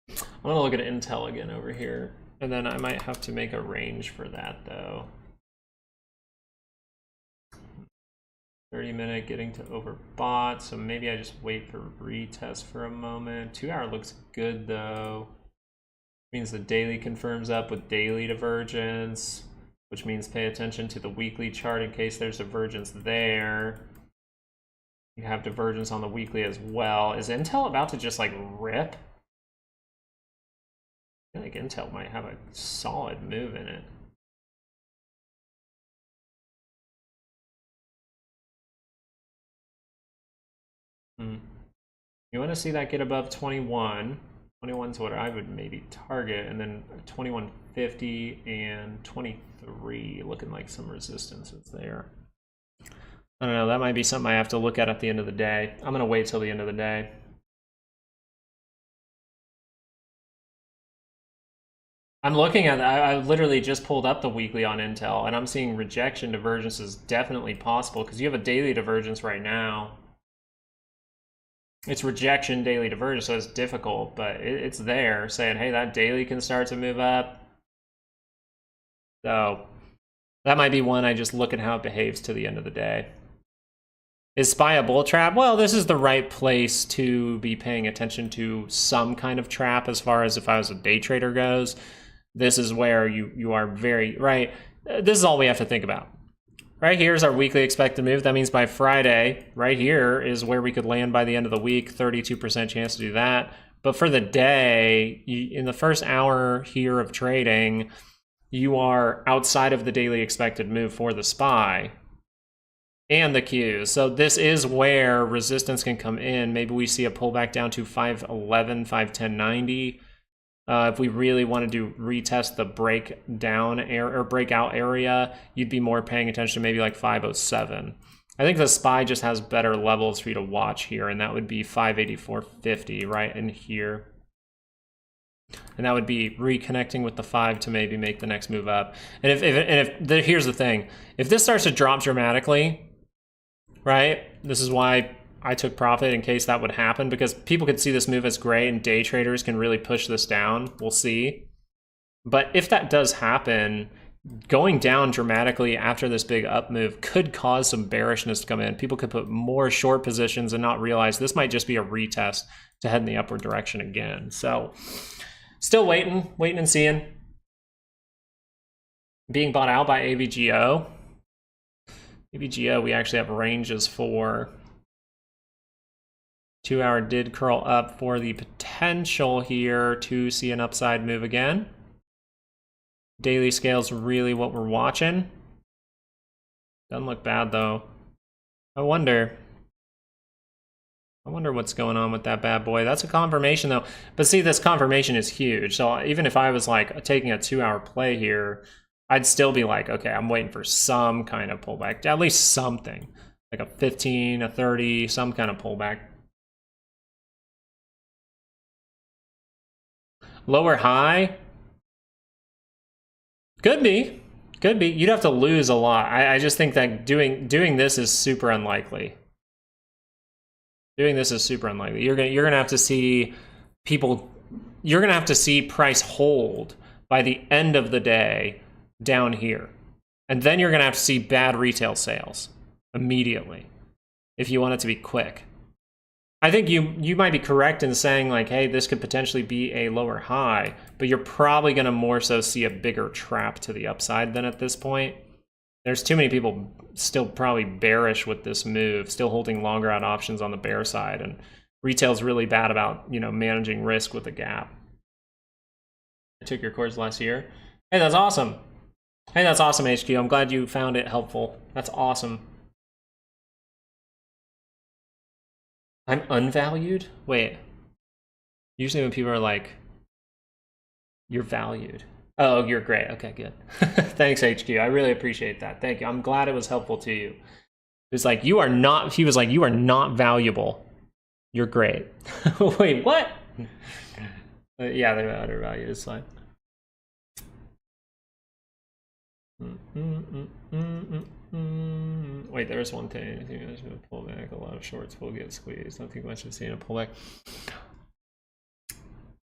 [SPEAKER 1] I'm gonna look at Intel again over here, and then I might have to make a range for that though. 30-minute getting to overbought, so maybe I just wait for retest for a moment. 2-hour looks good though. Means the daily confirms up with daily divergence, which means pay attention to the weekly chart in case there's divergence there. You have divergence on the weekly as well. Is Intel about to just like rip? I feel like Intel might have a solid move in it. You want to see that get above 21. 21 is what I would maybe target, and then 2150 and 23 looking like some resistances there. I don't know, that might be something I have to look at the end of the day. I'm going to wait till the end of the day. I'm looking at, I literally just pulled up the weekly on Intel, and I'm seeing rejection divergence is definitely possible because you have a daily divergence right now. It's rejection, daily divergence, so it's difficult, but it's there saying, hey, that daily can start to move up. So that might be one I just look at how it behaves to the end of the day. Is SPY a bull trap? Well, this is the right place to be paying attention to some kind of trap as far as if I was a day trader goes. This is where you are very, right? This is all we have to think about. Right here is our weekly expected move. That means by Friday, right here is where we could land by the end of the week, 32% chance to do that. But for the day, in the first hour here of trading, you are outside of the daily expected move for the SPY and the Qs. So this is where resistance can come in. Maybe we see a pullback down to 511, 510.90. If we really wanted to retest the breakdown or breakout area, you'd be more paying attention to maybe like 507. I think the SPY just has better levels for you to watch here, and that would be 584.50 right in here. And that would be reconnecting with the 5 to maybe make the next move up. And here's the thing, if this starts to drop dramatically, right? This is why I took profit in case that would happen, because people could see this move as great and day traders can really push this down. We'll see. But if that does happen, going down dramatically after this big up move could cause some bearishness to come in. People could put more short positions and not realize this might just be a retest to head in the upward direction again. So still waiting and seeing. Being bought out by AVGO. AVGO, we actually have ranges for. 2 hour did curl up for the potential here to see an upside move again. Daily scale's really what we're watching. Doesn't look bad though. I wonder what's going on with that bad boy. That's a confirmation though. But see, this confirmation is huge. So even if I was like taking a 2 hour play here, I'd still be like, okay, I'm waiting for some kind of pullback, at least something. Like a 15, a 30, some kind of pullback. Lower high? Could be. You'd have to lose a lot. I just think that doing this is super unlikely. Doing this is super unlikely. You're gonna have to see people. You're gonna have to see price hold by the end of the day down here, and then you're gonna have to see bad retail sales immediately if you want it to be quick. I think you might be correct in saying like, hey, this could potentially be a lower high, but you're probably going to more so see a bigger trap to the upside than at this point. There's too many people still probably bearish with this move, still holding longer out options on the bear side, and retail's really bad about, you know, managing risk with a gap. I took your course last year. Hey, that's awesome. Hey, that's awesome, HQ. I'm glad you found it helpful. That's awesome. I'm unvalued? Wait. Usually when people are like, you're valued. Oh, you're great. Okay, good. Thanks, HQ. I really appreciate that. Thank you. I'm glad it was helpful to you. It's like, you are not, he was like, you are not valuable. You're great. Wait, what? Yeah, they're undervalued. It's fine. Wait, there's one thing. I think I should pull back. A lot of shorts will get squeezed. I think much of seeing a pullback.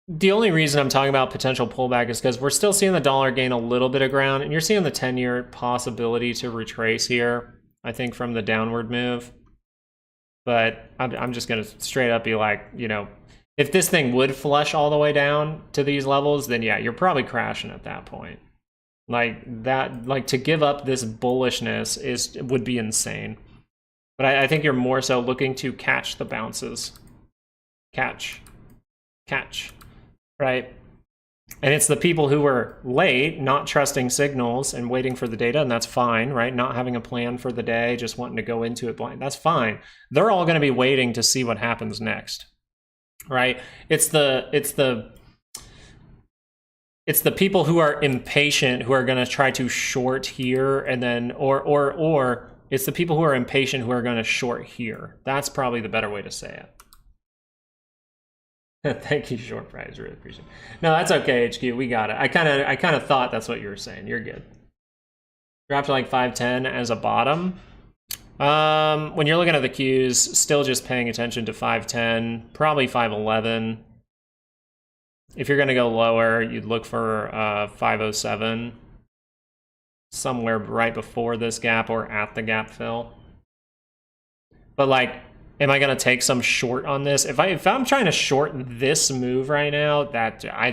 [SPEAKER 1] The only reason I'm talking about potential pullback is because we're still seeing the dollar gain a little bit of ground, and you're seeing the 10-year possibility to retrace here, I think, from the downward move. But I'm just going to straight up be like, you know, if this thing would flush all the way down to these levels, then yeah, you're probably crashing at that point. Like that, like to give up this bullishness would be insane. But I think you're more so looking to catch the bounces. Catch. Right? And it's the people who were late, not trusting signals and waiting for the data, and that's fine, right? Not having a plan for the day, just wanting to go into it blind. That's fine. They're all going to be waiting to see what happens next. Right? It's the people who are impatient who are going to try to short here, and then or it's the people who are impatient who are going to short here. That's probably the better way to say it. Thank you, short price. Really appreciate it. No, that's okay, HQ. We got it. I kind of thought that's what you were saying. You're good. Dropped to like 510 as a bottom. When you're looking at the Qs, still just paying attention to 510, probably 511. If you're going to go lower, you'd look for 507, somewhere right before this gap or at the gap fill. But like, am I going to take some short on this? If I'm trying to short this move right now, that I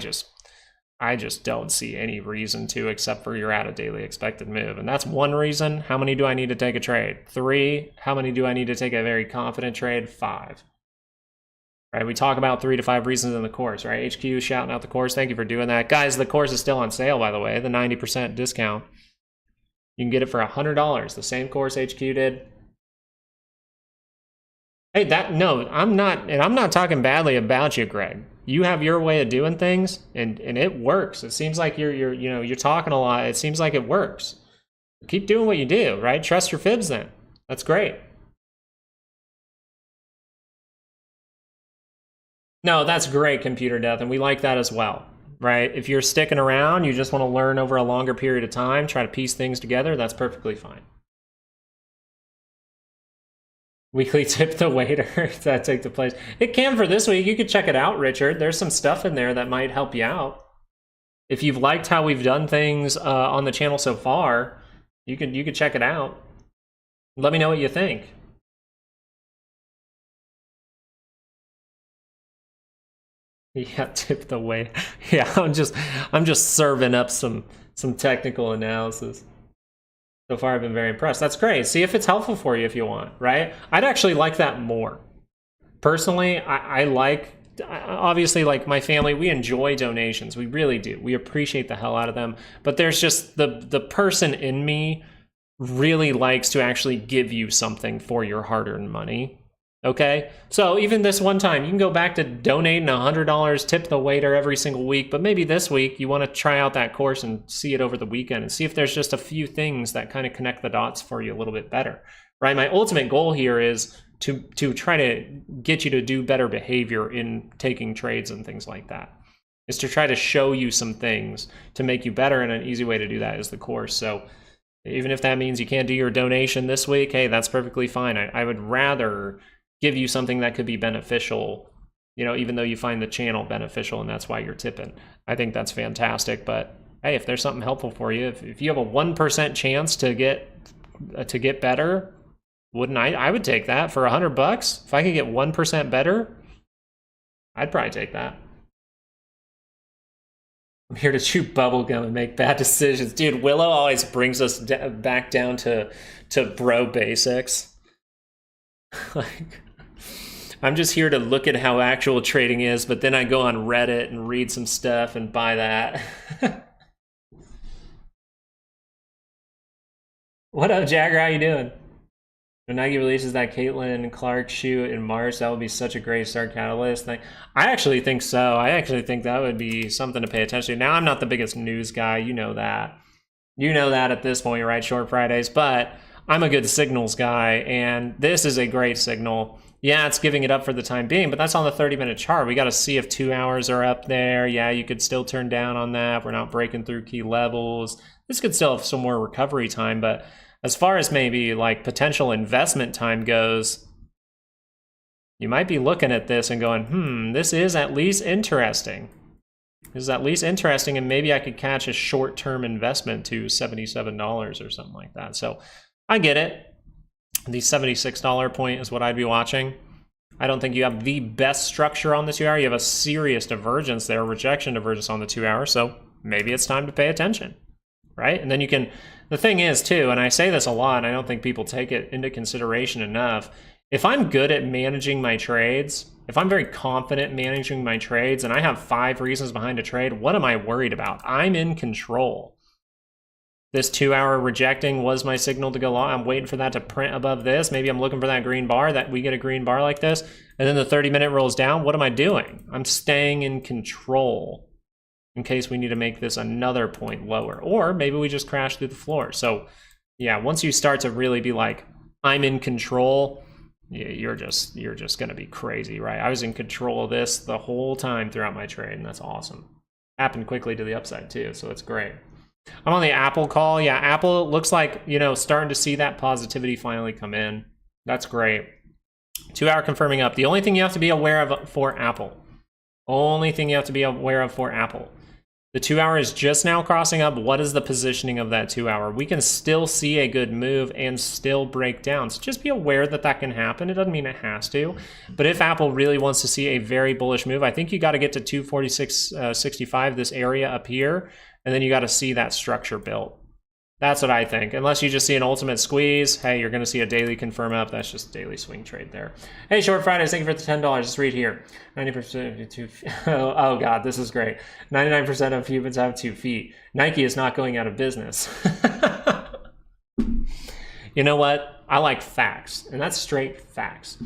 [SPEAKER 1] just don't see any reason to, except for you're at a daily expected move. And that's one reason. How many do I need to take a trade? 3. How many do I need to take a very confident trade? 5. Right, we talk about 3 to 5 reasons in the course, right? HQ shouting out the course. Thank you for doing that. Guys, the course is still on sale, by the way, the 90% discount. You can get it for $100, the same course HQ did. Hey, no, I'm not talking badly about you, Greg. You have your way of doing things, and it works. It seems like you're talking a lot. It seems like it works. Keep doing what you do, right? Trust your fibs then. That's great. No, that's great, Computer Death, and we like that as well, right? If you're sticking around, you just want to learn over a longer period of time, try to piece things together, that's perfectly fine. Weekly tip the waiter that take the place. It can for this week. You could check it out, Richard. There's some stuff in there that might help you out. If you've liked how we've done things on the channel so far, you could check it out. Let me know what you think. Yeah, tip the way. Yeah, I'm just serving up some technical analysis. So far, I've been very impressed. That's great. See if it's helpful for you if you want, right? I'd actually like that more. Personally, I like, obviously, like my family, we enjoy donations. We really do. We appreciate the hell out of them. But there's just the person in me really likes to actually give you something for your hard-earned money. Okay, so even this one time, you can go back to donating $100, tip the waiter every single week, but maybe this week you want to try out that course and see it over the weekend and see if there's just a few things that kind of connect the dots for you a little bit better, right? My ultimate goal here is to try to get you to do better behavior in taking trades and things like that. Is to try to show you some things to make you better, and an easy way to do that is the course. So even if that means you can't do your donation this week, hey, that's perfectly fine. I would rather give you something that could be beneficial, you know, even though you find the channel beneficial and that's why you're tipping. I think that's fantastic. But hey, if there's something helpful for you, if you have a 1% chance to get better, wouldn't I would take that for $100. If I could get 1% better, I'd probably take that. I'm here to chew bubblegum and make bad decisions. Dude, Willow always brings us back down to bro basics. Like, I'm just here to look at how actual trading is, but then I go on Reddit and read some stuff and buy that. What up, Jagger? How you doing? When Nike releases that Caitlin Clark shoe in March, that would be such a great start catalyst thing. I actually think so. I actually think that would be something to pay attention to. Now, I'm not the biggest news guy. You know that. You know that at this point, right? Short Fridays. But I'm a good signals guy, and this is a great signal. Yeah, it's giving it up for the time being, but that's on the 30-minute chart. We got to see if 2 hours are up there. Yeah, you could still turn down on that. We're not breaking through key levels. This could still have some more recovery time, but as far as maybe like potential investment time goes, you might be looking at this and going, this is at least interesting. This is at least interesting, and maybe I could catch a short-term investment to $77 or something like that. So I get it. The $76 point is what I'd be watching. I don't think you have the best structure on the 2 hour. You have a serious divergence there, rejection divergence on the 2 hour. So maybe it's time to pay attention, right? And then you can, the thing is too, and I say this a lot, and I don't think people take it into consideration enough. If I'm good at managing my trades, if I'm very confident managing my trades, and I have 5 reasons behind a trade, what am I worried about? I'm in control. This 2 hour rejecting was my signal to go long. I'm waiting for that to print above this. Maybe I'm looking for that green bar, that we get a green bar like this. And then the 30-minute rolls down. What am I doing? I'm staying in control in case we need to make this another point lower. Or maybe we just crash through the floor. So yeah, once you start to really be like, I'm in control, you're just going to be crazy, right? I was in control of this the whole time throughout my trade, and that's awesome. Happened quickly to the upside too, so it's great. I'm on the Apple call. Yeah, Apple looks like, you know, starting to see that positivity finally come in. That's great. 2 hour confirming up. The only thing you have to be aware of for Apple. Only thing you have to be aware of for Apple. The 2 hour is just now crossing up. What is the positioning of that 2 hour? We can still see a good move and still break down. So just be aware that that can happen. It doesn't mean it has to. But if Apple really wants to see a very bullish move, I think you got to get to 246.65, this area up here. And then you got to see that structure built. That's what I think. Unless you just see an ultimate squeeze, hey, you're going to see a daily confirm up. That's just a daily swing trade there. Hey, Short Fridays, thank you for the $10. Let's read here. 90% oh God, this is great. 99% of humans have 2 feet. Nike is not going out of business. You know what? I like facts, and that's straight facts.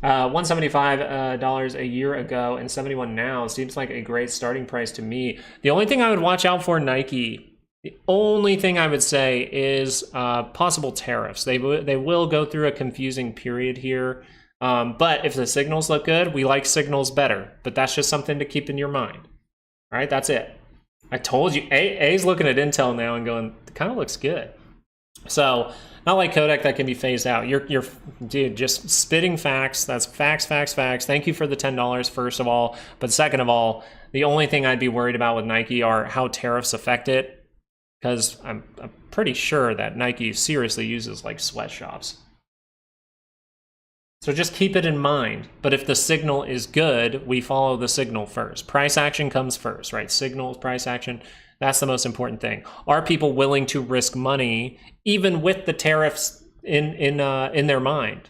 [SPEAKER 1] $175 a year ago and $71 now seems like a great starting price to me. The only thing I would watch out for Nike, the only thing I would say is possible tariffs. They will go through a confusing period here. But if the signals look good, we like signals better. But that's just something to keep in your mind. All right, that's it. I told you, A's looking at Intel now and going, it kind of looks good. So not like Kodak that can be phased out. You're dude, just spitting facts. That's facts, facts, facts. Thank you for the $10, first of all. But second of all, the only thing I'd be worried about with Nike are how tariffs affect it. Because I'm pretty sure that Nike seriously uses like sweatshops. So just keep it in mind. But if the signal is good, we follow the signal first. Price action comes first, right? Signals, price action. That's the most important thing. Are people willing to risk money even with the tariffs in their mind?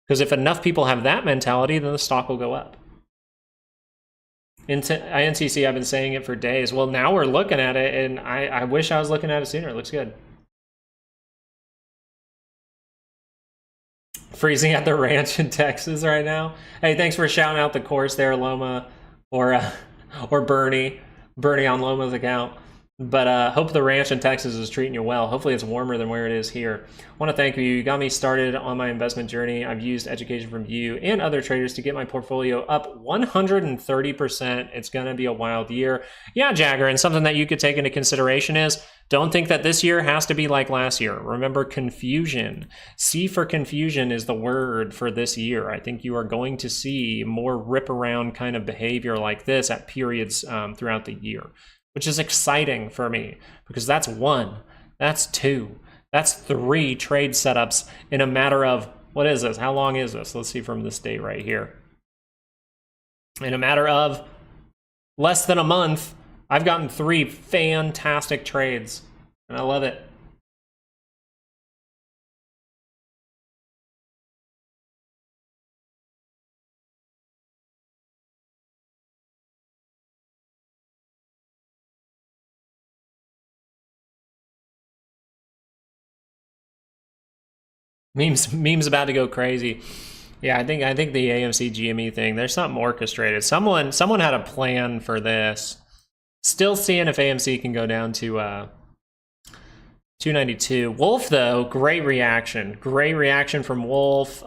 [SPEAKER 1] Because if enough people have that mentality, then the stock will go up. INTC, I've been saying it for days. Well, now we're looking at it, and I wish I was looking at it sooner. It looks good. Freezing at the ranch in Texas right now. Hey, thanks for shouting out the course there, Loma, or Bernie on Loma's account. But hope the ranch in Texas is treating you well. Hopefully it's warmer than where it is here. I want to thank you. You got me started on my investment journey. I've used education from you and other traders to get my portfolio up 130%. It's going to be a wild year. Yeah, Jagger, and something that you could take into consideration is don't think that this year has to be like last year. Remember, confusion. C for confusion is the word for this year. I think you are going to see more rip around kind of behavior like this at periods throughout the year, which is exciting for me because that's 1, that's 2, that's 3 trade setups in a matter of, what is this? How long is this? Let's see from this date right here. In a matter of less than a month, I've gotten 3 fantastic trades, and I love it. Memes about to go crazy. Yeah, I think the AMC GME thing, there's something orchestrated. Someone had a plan for this. Still seeing if AMC can go down to 292. Wolf though, great reaction. Great reaction from Wolf.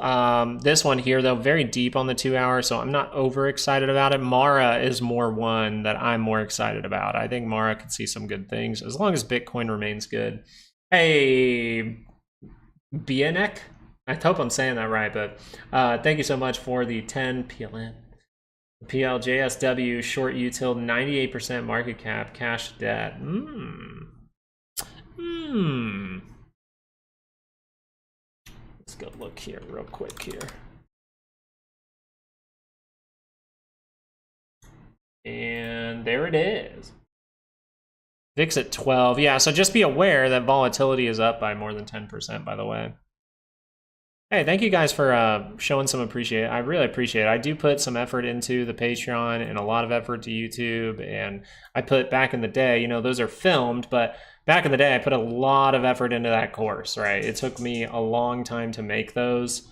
[SPEAKER 1] This one here though, very deep on the 2 hour, so I'm not over excited about it. Mara is more one that I'm more excited about. I think Mara could see some good things as long as Bitcoin remains good. Hey, Bienek? I hope I'm saying that right, but thank you so much for the 10 PLN. PLJSW, short util, 98% market cap, cash debt. Let's go look here real quick here. And there it is. VIX at 12. Yeah, so just be aware that volatility is up by more than 10%, by the way. Hey, thank you guys for showing some appreciation. I really appreciate it. I do put some effort into the Patreon and a lot of effort to YouTube. And I put back in the day, you know, those are filmed, but back in the day, I put a lot of effort into that course, right? It took me a long time to make those.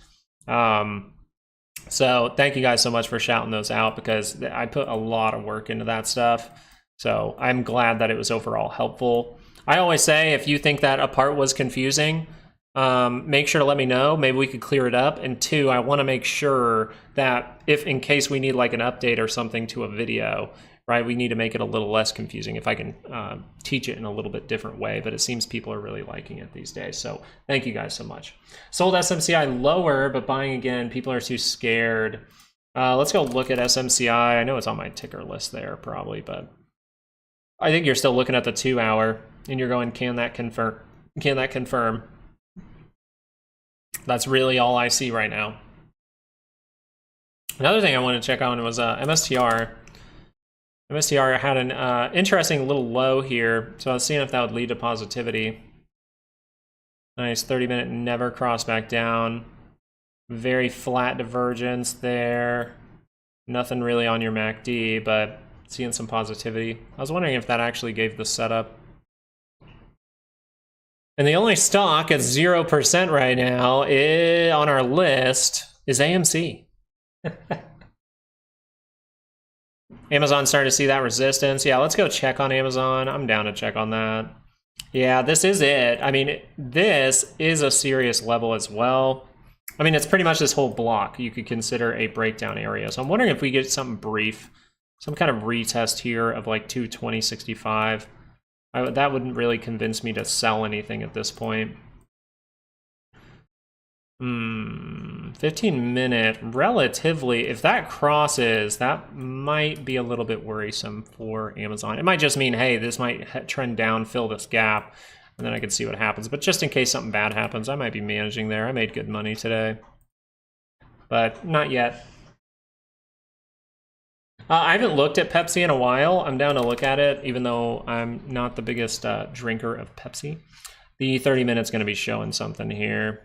[SPEAKER 1] So thank you guys so much for shouting those out because I put a lot of work into that stuff. So I'm glad that it was overall helpful. I always say, if you think that a part was confusing, make sure to let me know. Maybe we could clear it up. And 2, I want to make sure that if in case we need like an update or something to a video, right? We need to make it a little less confusing if I can teach it in a little bit different way, but it seems people are really liking it these days. So thank you guys so much. Sold SMCI lower, but buying again, people are too scared. Let's go look at SMCI. I know it's on my ticker list there probably, but I think you're still looking at the 2 hour and you're going, can that confirm? Can that confirm? That's really all I see right now. Another thing I wanted to check on was MSTR. MSTR had an interesting little low here, so I was seeing if that would lead to positivity. Nice 30-minute never cross back down. Very flat divergence there. Nothing really on your MACD, but seeing some positivity. I was wondering if that actually gave the setup. And the only stock at 0% right now on our list is AMC. Amazon starting to see that resistance. Yeah, let's go check on Amazon. I'm down to check on that. Yeah, this is it. I mean, this is a serious level as well. I mean, it's pretty much this whole block you could consider a breakdown area. So I'm wondering if we get something brief, some kind of retest here of like 220.65. That wouldn't really convince me to sell anything at this point. 15-minute, relatively, if that crosses, that might be a little bit worrisome for Amazon. It might just mean, hey, this might trend down, fill this gap, and then I can see what happens. But just in case something bad happens, I might be managing there. I made good money today, but not yet. I haven't looked at Pepsi in a while. I'm down to look at it, even though I'm not the biggest drinker of Pepsi. The 30-minute's going to be showing something here.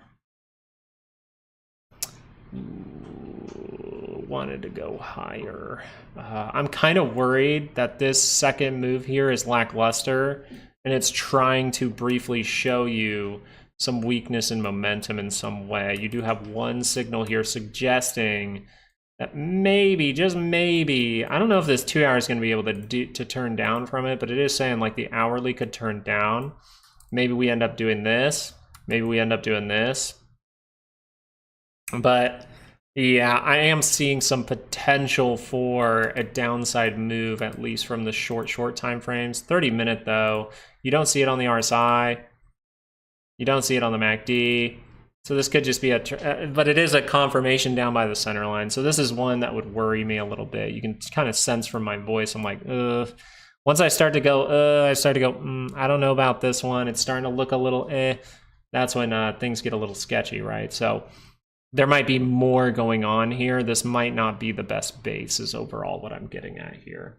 [SPEAKER 1] Wanted to go higher. I'm kind of worried that this second move here is lackluster, and it's trying to briefly show you some weakness in momentum in some way. You do have one signal here suggesting that maybe, just maybe, I don't know if this 2 hour is going to be able to turn down from it, but it is saying like the hourly could turn down. Maybe we end up doing this. Maybe we end up doing this. But yeah, I am seeing some potential for a downside move, at least from the short time frames. 30-minute though, you don't see it on the RSI. You don't see it on the MACD. So this could just be but it is a confirmation down by the center line. So this is one that would worry me a little bit. You can kind of sense from my voice, I'm like, ugh. Once I start to go, I don't know about this one. It's starting to look a little That's when things get a little sketchy, right? So there might be more going on here. This might not be the best base is overall what I'm getting at here.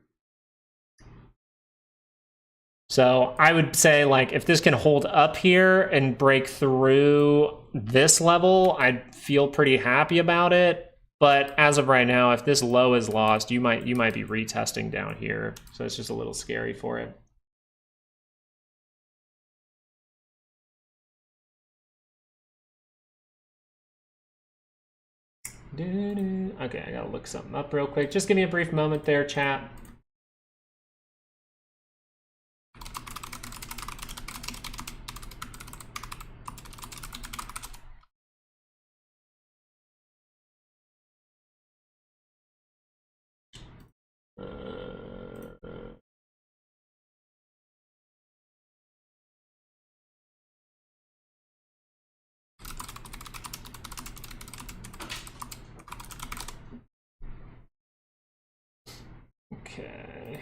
[SPEAKER 1] So I would say, like, if this can hold up here and break through this level, I'd feel pretty happy about it. But as of right now, if this low is lost, you might be retesting down here. So it's just a little scary for it. Okay, I gotta look something up real quick. Just give me a brief moment there, chat. Okay.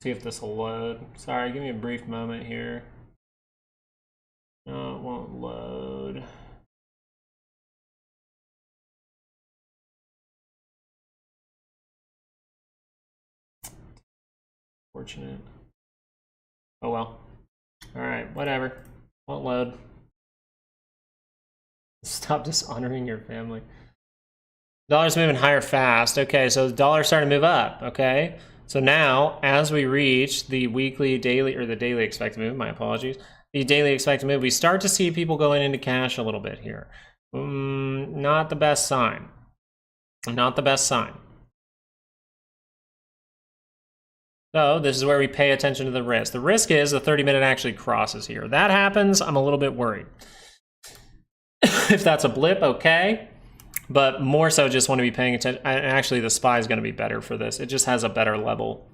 [SPEAKER 1] See if this will load. Sorry, give me a brief moment here. No, it won't load. Fortunate. Oh well. Alright, whatever. Won't load. Stop dishonoring your family. Dollar's moving higher fast. Okay, so the dollar's starting to move up. Okay, so now as we reach the weekly, daily, or the daily expected move, my apologies, the daily expected move, we start to see people going into cash a little bit here. Not the best sign. Not the best sign. So this is where we pay attention to the risk. The risk is the 30-minute actually crosses here. That happens, I'm a little bit worried. If that's a blip, okay. But more so just want to be paying attention. Actually, the SPY is going to be better for this. It just has a better level.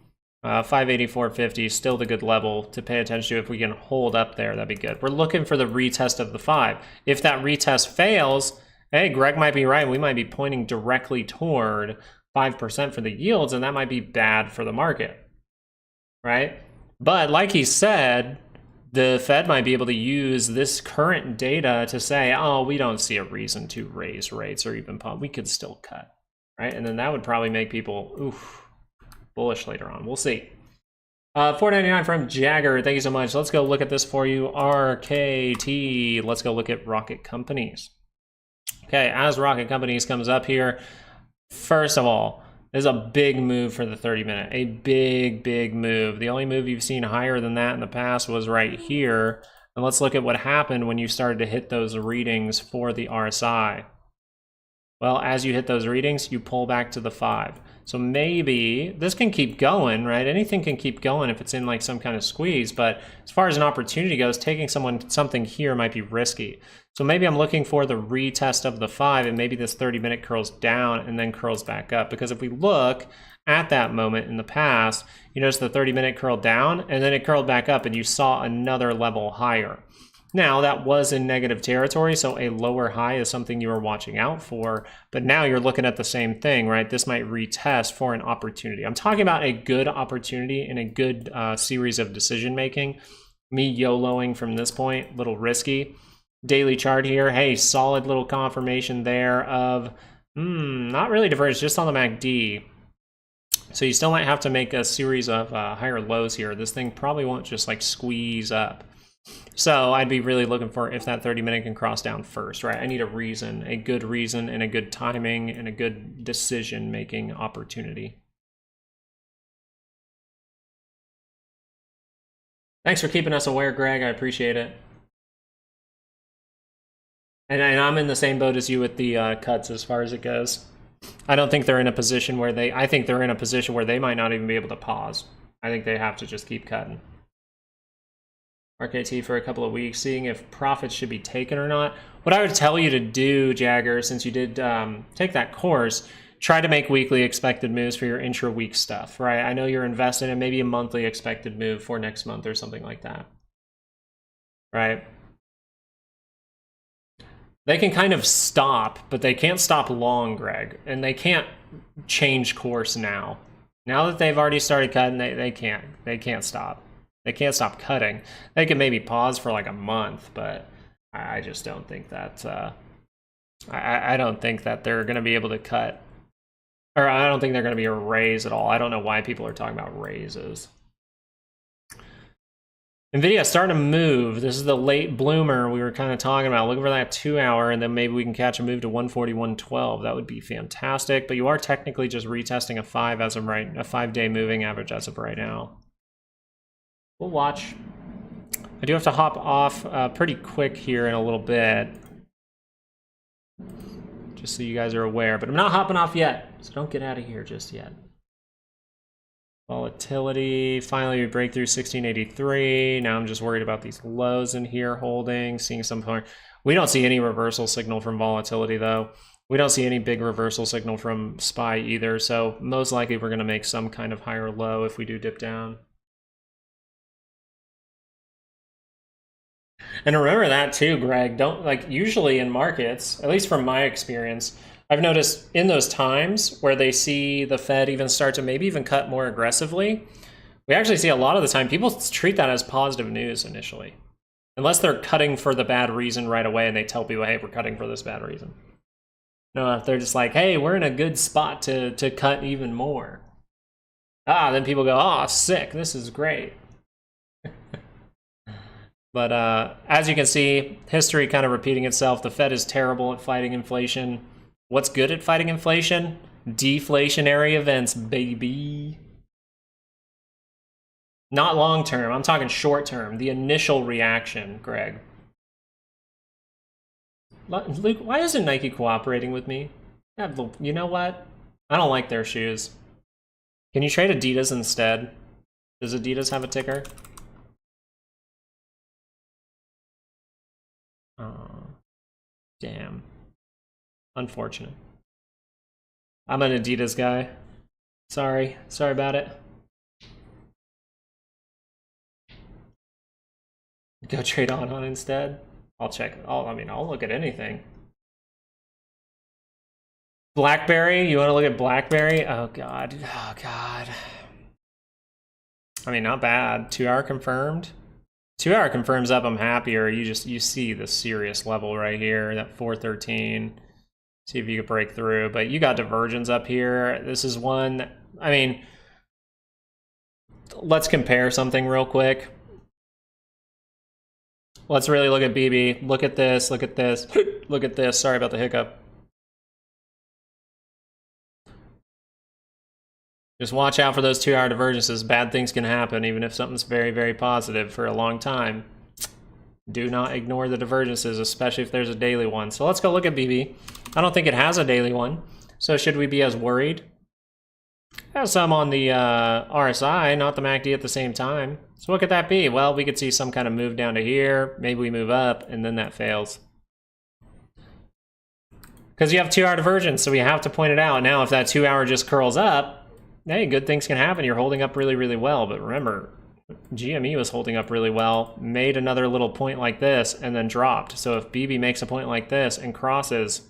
[SPEAKER 1] 584.50 still the good level to pay attention to. If we can hold up there, that'd be good. We're looking for the retest of the 5. If that retest fails, hey, Greg might be right. We might be pointing directly toward 5% for the yields, and that might be bad for the market, right? But like he said, the Fed might be able to use this current data to say, oh, we don't see a reason to raise rates or even pump. We could still cut, right? And then that would probably make people, bullish later on. We'll see. $4.99 from Jagger. Thank you so much. Let's go look at this for you. RKT. Let's go look at Rocket Companies. Okay, as Rocket Companies comes up here, first of all, there's a big move for the 30-minute. A big move. The only move you've seen higher than that in the past was right here. And let's look at what happened when you started to hit those readings for the RSI. Well, as you hit those readings, you pull back to the 5. So maybe this can keep going, right? Anything can keep going if it's in like some kind of squeeze. But as far as an opportunity goes, taking something here might be risky. So maybe I'm looking for the retest of the 5, and maybe this 30-minute curls down and then curls back up. Because if we look at that moment in the past, you notice the 30-minute curled down and then it curled back up and you saw another level higher. Now that was in negative territory, so a lower high is something you were watching out for, but now you're looking at the same thing, right? This might retest for an opportunity. I'm talking about a good opportunity and a good series of decision making. Me YOLOing from this point, a little risky. Daily chart here, hey, solid little confirmation there of, not really divergence, just on the MACD. So you still might have to make a series of higher lows here. This thing probably won't just like squeeze up. So I'd be really looking for if that 30-minute can cross down first, right? I need a reason, a good reason and a good timing and a good decision-making opportunity. Thanks for keeping us aware, Greg. I appreciate it. And I'm in the same boat as you with the cuts as far as it goes. I don't think they're in a position where I think they're in a position where they might not even be able to pause. I think they have to just keep cutting. RKT for a couple of weeks, seeing if profits should be taken or not. What I would tell you to do, Jagger, since you did take that course, try to make weekly expected moves for your intra-week stuff, right? I know you're invested in maybe a monthly expected move for next month or something like that, right? They can kind of stop, but they can't stop long, Greg, and they can't change course now. Now that they've already started cutting, they can't stop. They can't stop cutting. They can maybe pause for like a month, but I just don't think that, I don't think that they're going to be able to cut, or I don't think they're going to be a raise at all. I don't know why people are talking about raises. Nvidia starting to move. This is the late bloomer we were kind of talking about. Looking for that 2 hour, and then maybe we can catch a move to 140, 112. That would be fantastic, but you are technically just retesting a 5 as of right, a 5-day moving average as of right now. We'll watch. I do have to hop off pretty quick here in a little bit, just so you guys are aware, but I'm not hopping off yet, so don't get out of here just yet. Volatility, finally we break through 1683. Now I'm just worried about these lows in here holding, seeing some point. We don't see any reversal signal from volatility though. We don't see any big reversal signal from SPY either, so most likely we're gonna make some kind of higher low if we do dip down. And remember that too, Greg. Don't, like, usually in markets, at least from my experience, I've noticed in those times where they see the Fed even start to maybe even cut more aggressively, we actually see a lot of the time people treat that as positive news initially. Unless they're cutting for the bad reason right away and they tell people, hey, we're cutting for this bad reason. No, if they're just like, hey, we're in a good spot to cut even more. Then people go, oh, sick, this is great. But as you can see, history kind of repeating itself. The Fed is terrible at fighting inflation. What's good at fighting inflation? Deflationary events, baby. Not long term, I'm talking short term. The initial reaction, Greg. Luke, why isn't Nike cooperating with me? You know what? I don't like their shoes. Can you trade Adidas instead? Does Adidas have a ticker? Oh, damn. Unfortunate. I'm an Adidas guy. Sorry about it. Go trade on instead. I'll check. I'll look at anything. BlackBerry? You want to look at BlackBerry? Oh god. Oh god. I mean, not bad. 2 hour confirmed. 2 hour confirms up. I'm happier. You see the serious level right here. That 413. See if you could break through. But you got divergence up here. This is one. I mean, let's compare something real quick. Let's really look at BB. Look at this. Look at this. Look at this. Sorry about the hiccup. Just watch out for those 2 hour divergences. Bad things can happen, even if something's very, very positive for a long time. Do not ignore the divergences, especially if there's a daily one. So let's go look at BB. I don't think it has a daily one. So should we be as worried? Has some on the RSI, not the MACD at the same time. So what could that be? Well, we could see some kind of move down to here. Maybe we move up, and then that fails. Because you have 2 hour divergence, so we have to point it out. Now, if that 2 hour just curls up, hey, good things can happen. You're holding up really, really well. But remember, GME was holding up really well, made another little point like this, and then dropped. So if BB makes a point like this and crosses,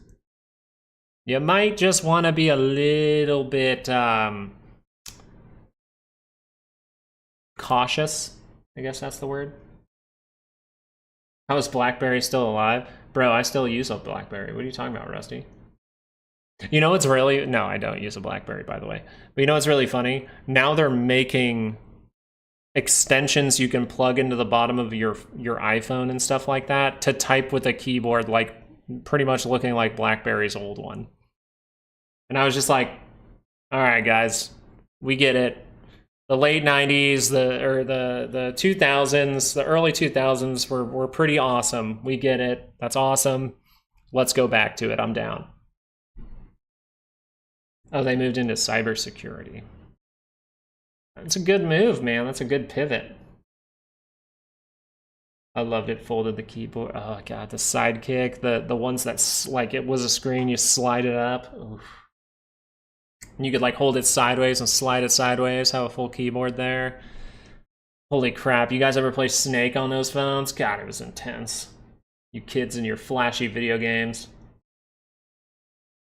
[SPEAKER 1] you might just want to be a little bit cautious. I guess that's the word. How is BlackBerry still alive? Bro, I still use a BlackBerry. What are you talking about, Rusty? You know what's really... No, I don't use a BlackBerry, by the way. But you know what's really funny? Now they're making extensions you can plug into the bottom of your iPhone and stuff like that to type with a keyboard, like pretty much looking like BlackBerry's old one. And I was just like, all right, guys, we get it. The late 90s, the 2000s, the early 2000s were pretty awesome. We get it. That's awesome. Let's go back to it. I'm down. Oh, they moved into cybersecurity. That's a good move, man. That's a good pivot. I loved it. Folded the keyboard. Oh god, the sidekick, the ones that's like it was a screen. You slide it up. Oof. You could like hold it sideways and slide it sideways. Have a full keyboard there. Holy crap! You guys ever play Snake on those phones? God, it was intense. You kids and your flashy video games.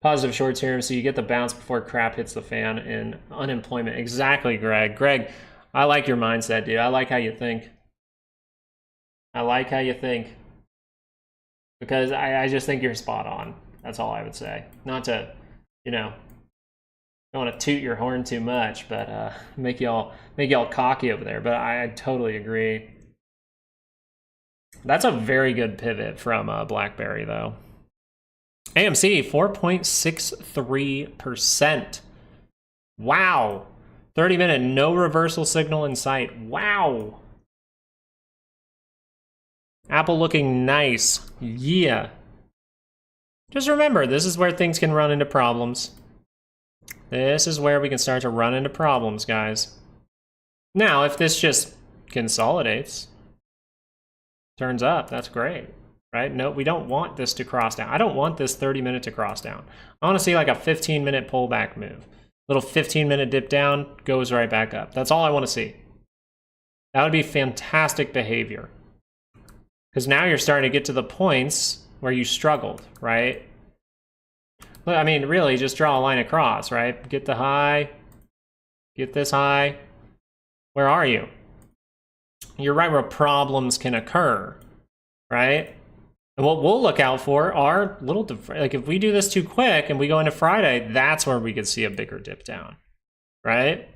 [SPEAKER 1] Positive short term, so you get the bounce before crap hits the fan in unemployment. Exactly, Greg. Greg, I like your mindset, dude. I like how you think. I like how you think. Because I just think you're spot on. That's all I would say. Not to, you know, don't want to toot your horn too much, but make y'all cocky over there. But I totally agree. That's a very good pivot from BlackBerry, though. AMC, 4.63%. Wow. 30-minute, no reversal signal in sight. Wow. Apple looking nice. Yeah. Just remember, this is where things can run into problems. This is where we can start to run into problems, guys. Now, if this just consolidates, turns up, that's great. Right? No, we don't want this to cross down. I don't want this 30-minute to cross down. I want to see like a 15-minute pullback move. Little 15-minute dip down, goes right back up. That's all I want to see. That would be fantastic behavior. Because now you're starting to get to the points where you struggled, right? I mean, really, just draw a line across, right? Get the high. Get this high. Where are you? You're right where problems can occur, right? And what we'll look out for are little, like if we do this too quick and we go into Friday, that's where we could see a bigger dip down, right?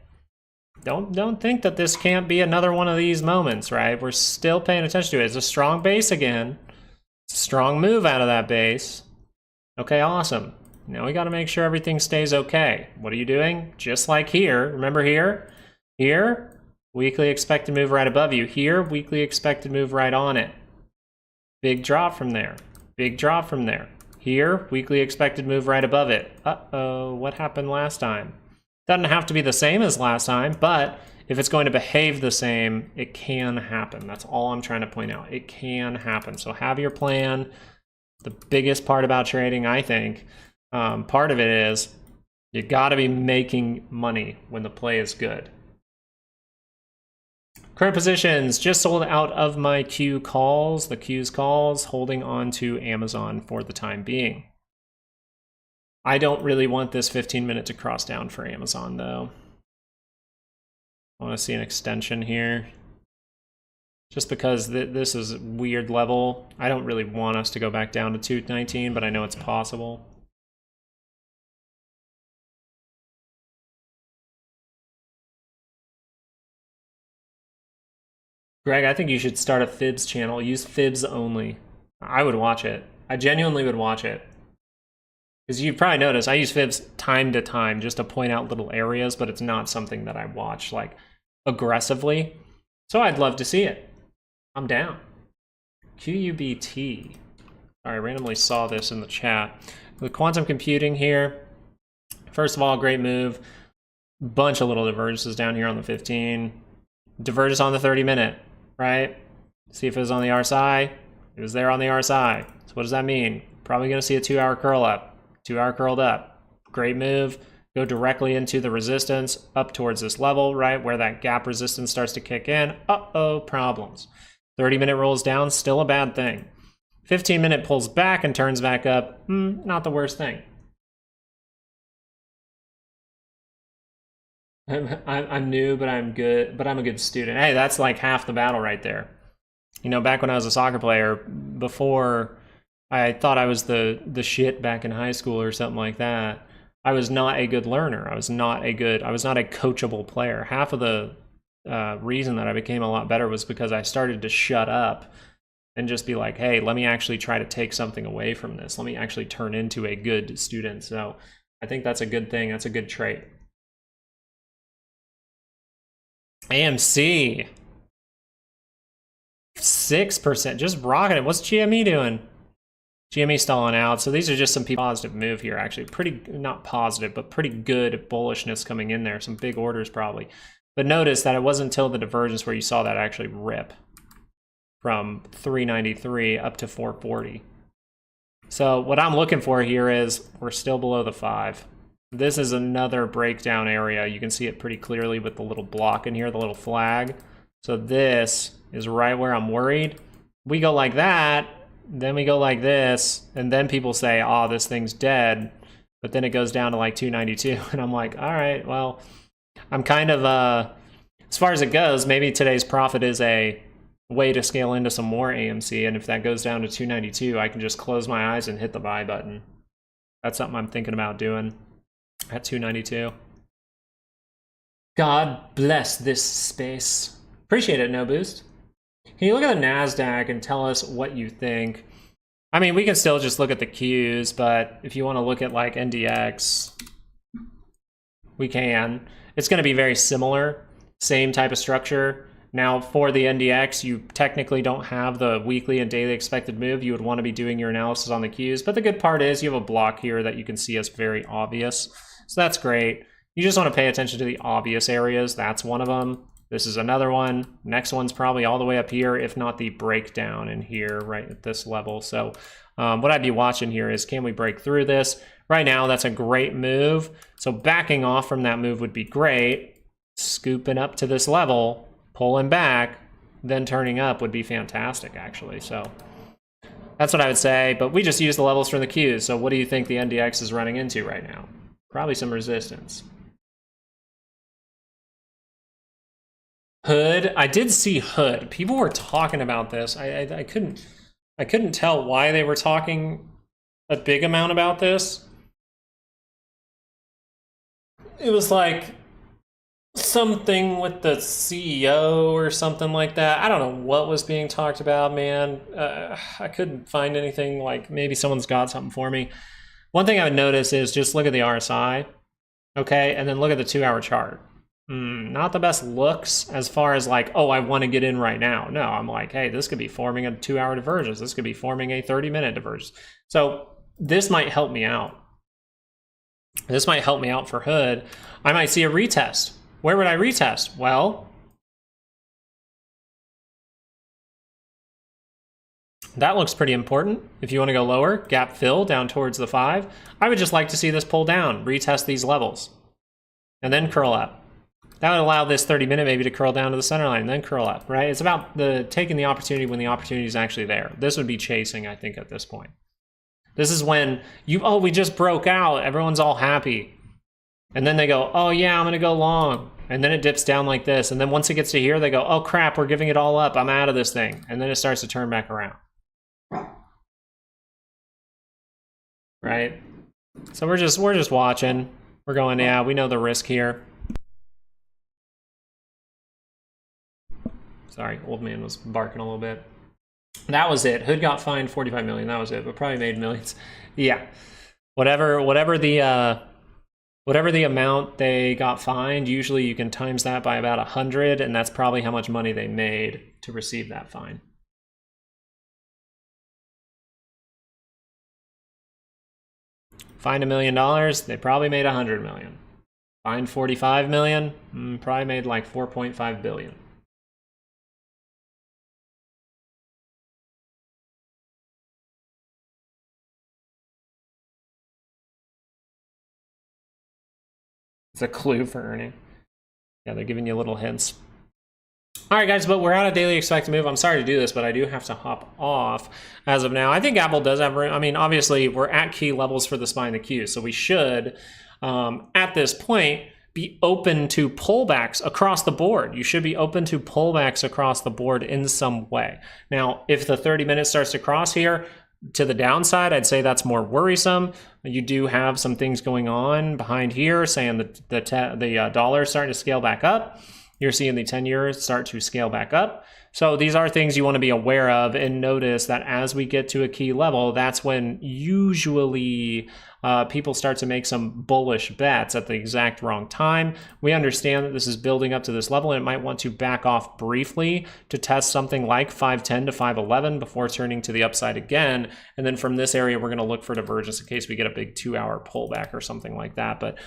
[SPEAKER 1] Don't think that this can't be another one of these moments, right? We're still paying attention to it. It's a strong base again. It's a strong move out of that base. Okay, awesome. Now we got to make sure everything stays okay. What are you doing? Just like here, remember here? Here, weekly expected move right above you. Here, weekly expected move right on it. Big drop from there. Big drop from there. Here, weekly expected move right above it. Uh-oh, what happened last time? Doesn't have to be the same as last time, but if it's going to behave the same, it can happen. That's all I'm trying to point out. It can happen. So have your plan. The biggest part about trading, I think, part of it is you got to be making money when the play is good. Current positions, just sold out of my Q calls, the Q's calls, holding on to Amazon for the time being. I don't really want this 15-minute to cross down for Amazon, though. I want to see an extension here. Just because this is a weird level. I don't really want us to go back down to 219, but I know it's possible. Greg, I think you should start a Fibs channel. Use Fibs only. I would watch it. I genuinely would watch it. Because you've probably noticed, I use Fibs time to time just to point out little areas, but it's not something that I watch like aggressively. So I'd love to see it. I'm down. QUBT. All right, I randomly saw this in the chat. The quantum computing here. First of all, great move. Bunch of little divergences down here on the 15. Diverges on the 30-minute, right? See if it was on the RSI. It was there on the RSI. So what does that mean? Probably going to see a 2-hour curl up. 2-hour curled up. Great move. Go directly into the resistance up towards this level, right? Where that gap resistance starts to kick in. Uh-oh, problems. 30-minute rolls down, still a bad thing. 15-minute pulls back and turns back up. Not the worst thing. I'm new, but I'm good. But I'm a good student. Hey, that's like half the battle right there. You know, back when I was a soccer player, before I thought I was the shit back in high school or something like that, I was not a good learner. I was not a coachable player. Half of the reason that I became a lot better was because I started to shut up and just be like, hey, let me actually try to take something away from this. Let me actually turn into a good student. So I think that's a good thing. That's a good trait. AMC. 6%, just rocking it. What's GME doing? GME stalling out. So these are just some positive move here, actually. Pretty, not positive, but pretty good bullishness coming in there. Some big orders probably. But notice that it wasn't until the divergence where you saw that actually rip from 393 up to 440. So what I'm looking for here is we're still below the 5. This is another breakdown area. You can see it pretty clearly with the little block in here, the little flag. So this is right where I'm worried. We go like that, then we go like this, and then people say, oh, this thing's dead. But then it goes down to like 292, and I'm like, all right, well, I'm kind of, as far as it goes, maybe today's profit is a way to scale into some more AMC, and if that goes down to 292, I can just close my eyes and hit the buy button. That's something I'm thinking about doing at 292. God bless this space. Appreciate it, No Boost. Can you look at the NASDAQ and tell us what you think? I mean, we can still just look at the Qs, but if you want to look at like NDX, we can. It's going to be very similar, same type of structure. Now, for the NDX, you technically don't have the weekly and daily expected move. You would want to be doing your analysis on the Qs, but the good part is you have a block here that you can see as very obvious. So that's great. You just want to pay attention to the obvious areas. That's one of them. This is another one. Next one's probably all the way up here, if not the breakdown in here, right at this level. So what I'd be watching here is, can we break through this? Right now, that's a great move. So backing off from that move would be great. Scooping up to this level, pulling back, then turning up would be fantastic, actually. So that's what I would say. But we just use the levels from the Qs. So what do you think the NDX is running into right now? Probably some resistance. Hood, I did see Hood. People were talking about this. I couldn't tell why they were talking a big amount about this. It was like something with the CEO or something like that. I don't know what was being talked about, man. I couldn't find anything. Like maybe someone's got something for me. One thing I would notice is just look at the RSI, okay, and then look at the 2-hour chart. Not the best looks as far as like, oh, I want to get in right now. No, I'm like, hey, this could be forming a 2-hour divergence. This could be forming a 30-minute divergence. So this might help me out. This might help me out for Hood. I might see a retest. Where would I retest? Well, that looks pretty important. If you want to go lower, gap fill down towards the 5. I would just like to see this pull down, retest these levels, and then curl up. That would allow this 30-minute maybe to curl down to the center line and then curl up, right? It's about taking the opportunity when the opportunity is actually there. This would be chasing, I think, at this point. This is when we just broke out. Everyone's all happy. And then they go, oh yeah, I'm going to go long. And then it dips down like this. And then once it gets to here, they go, oh crap, we're giving it all up. I'm out of this thing. And then it starts to turn back around. Right? So we're just watching. We're going, yeah, we know the risk here. Sorry, old man was barking a little bit. That was it. Hood got fined 45 million. That was it, but probably made millions. Yeah, whatever the amount they got fined. Usually, you can times that by about 100, and that's probably how much money they made to receive that fine. Fined $1 million. They probably made 100 million. Fined 45 million. Probably made like 4.5 billion. It's a clue for earning. Yeah, they're giving you little hints. All right, guys, but we're out of daily expected move. I'm sorry to do this, but I do have to hop off as of now. I think Apple does have room. I mean, obviously, we're at key levels for the SPY and the Q, so we should, at this point, be open to pullbacks across the board. You should be open to pullbacks across the board in some way. Now, if the 30 minutes starts to cross here, to the downside, I'd say that's more worrisome. You do have some things going on behind here, saying that the dollar is starting to scale back up. You're seeing the 10-year start to scale back up. So these are things you want to be aware of, and notice that as we get to a key level, that's when usually people start to make some bullish bets at the exact wrong time. We understand that this is building up to this level, and it might want to back off briefly to test something like 510 to 511 before turning to the upside again. And then from this area, we're going to look for divergence in case we get a big 2-hour pullback or something like that. But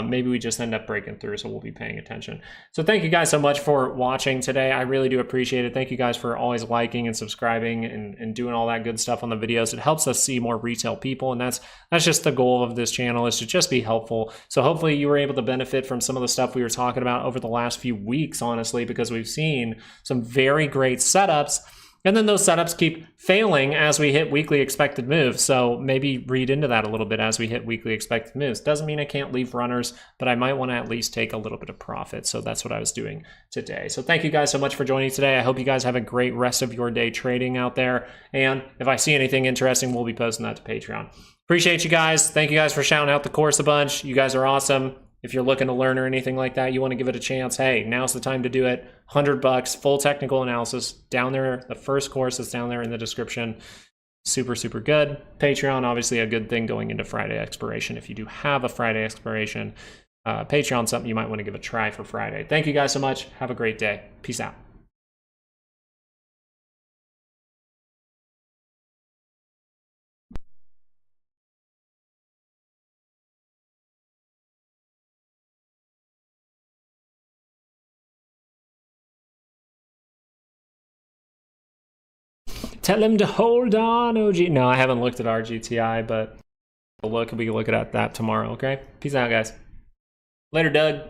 [SPEAKER 1] maybe we just end up breaking through, so we'll be paying attention. So thank you guys so much for watching today. I really do appreciate it. Thank you guys for always liking and subscribing and doing all that good stuff on the videos. It helps us see more retail people, and that's just the goal of this channel, is to just be helpful. So hopefully you were able to benefit from some of the stuff we were talking about over the last few weeks, honestly, because we've seen some very great setups, and then those setups keep failing as we hit weekly expected moves. So maybe read into that a little bit as we hit weekly expected moves. Doesn't mean I can't leave runners, but I might want to at least take a little bit of profit. So that's what I was doing today. So thank you guys so much for joining today. I hope you guys have a great rest of your day trading out there. And if I see anything interesting, we'll be posting that to Patreon. Appreciate you guys. Thank you guys for shouting out the course a bunch. You guys are awesome. If you're looking to learn or anything like that, you want to give it a chance, hey, now's the time to do it. $100, full technical analysis down there. The first course is down there in the description. Super, super good. Patreon, obviously a good thing going into Friday expiration. If you do have a Friday expiration, Patreon, something you might want to give a try for Friday. Thank you guys so much. Have a great day. Peace out. Tell him to hold on, OG. No, I haven't looked at RGTI, but we can look at that tomorrow, okay? Peace out, guys. Later, Doug.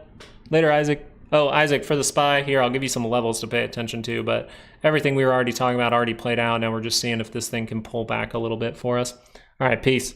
[SPEAKER 1] Later, Isaac. Oh, Isaac, for the SPY, here, I'll give you some levels to pay attention to, but everything we were already talking about already played out. Now we're just seeing if this thing can pull back a little bit for us. All right, peace.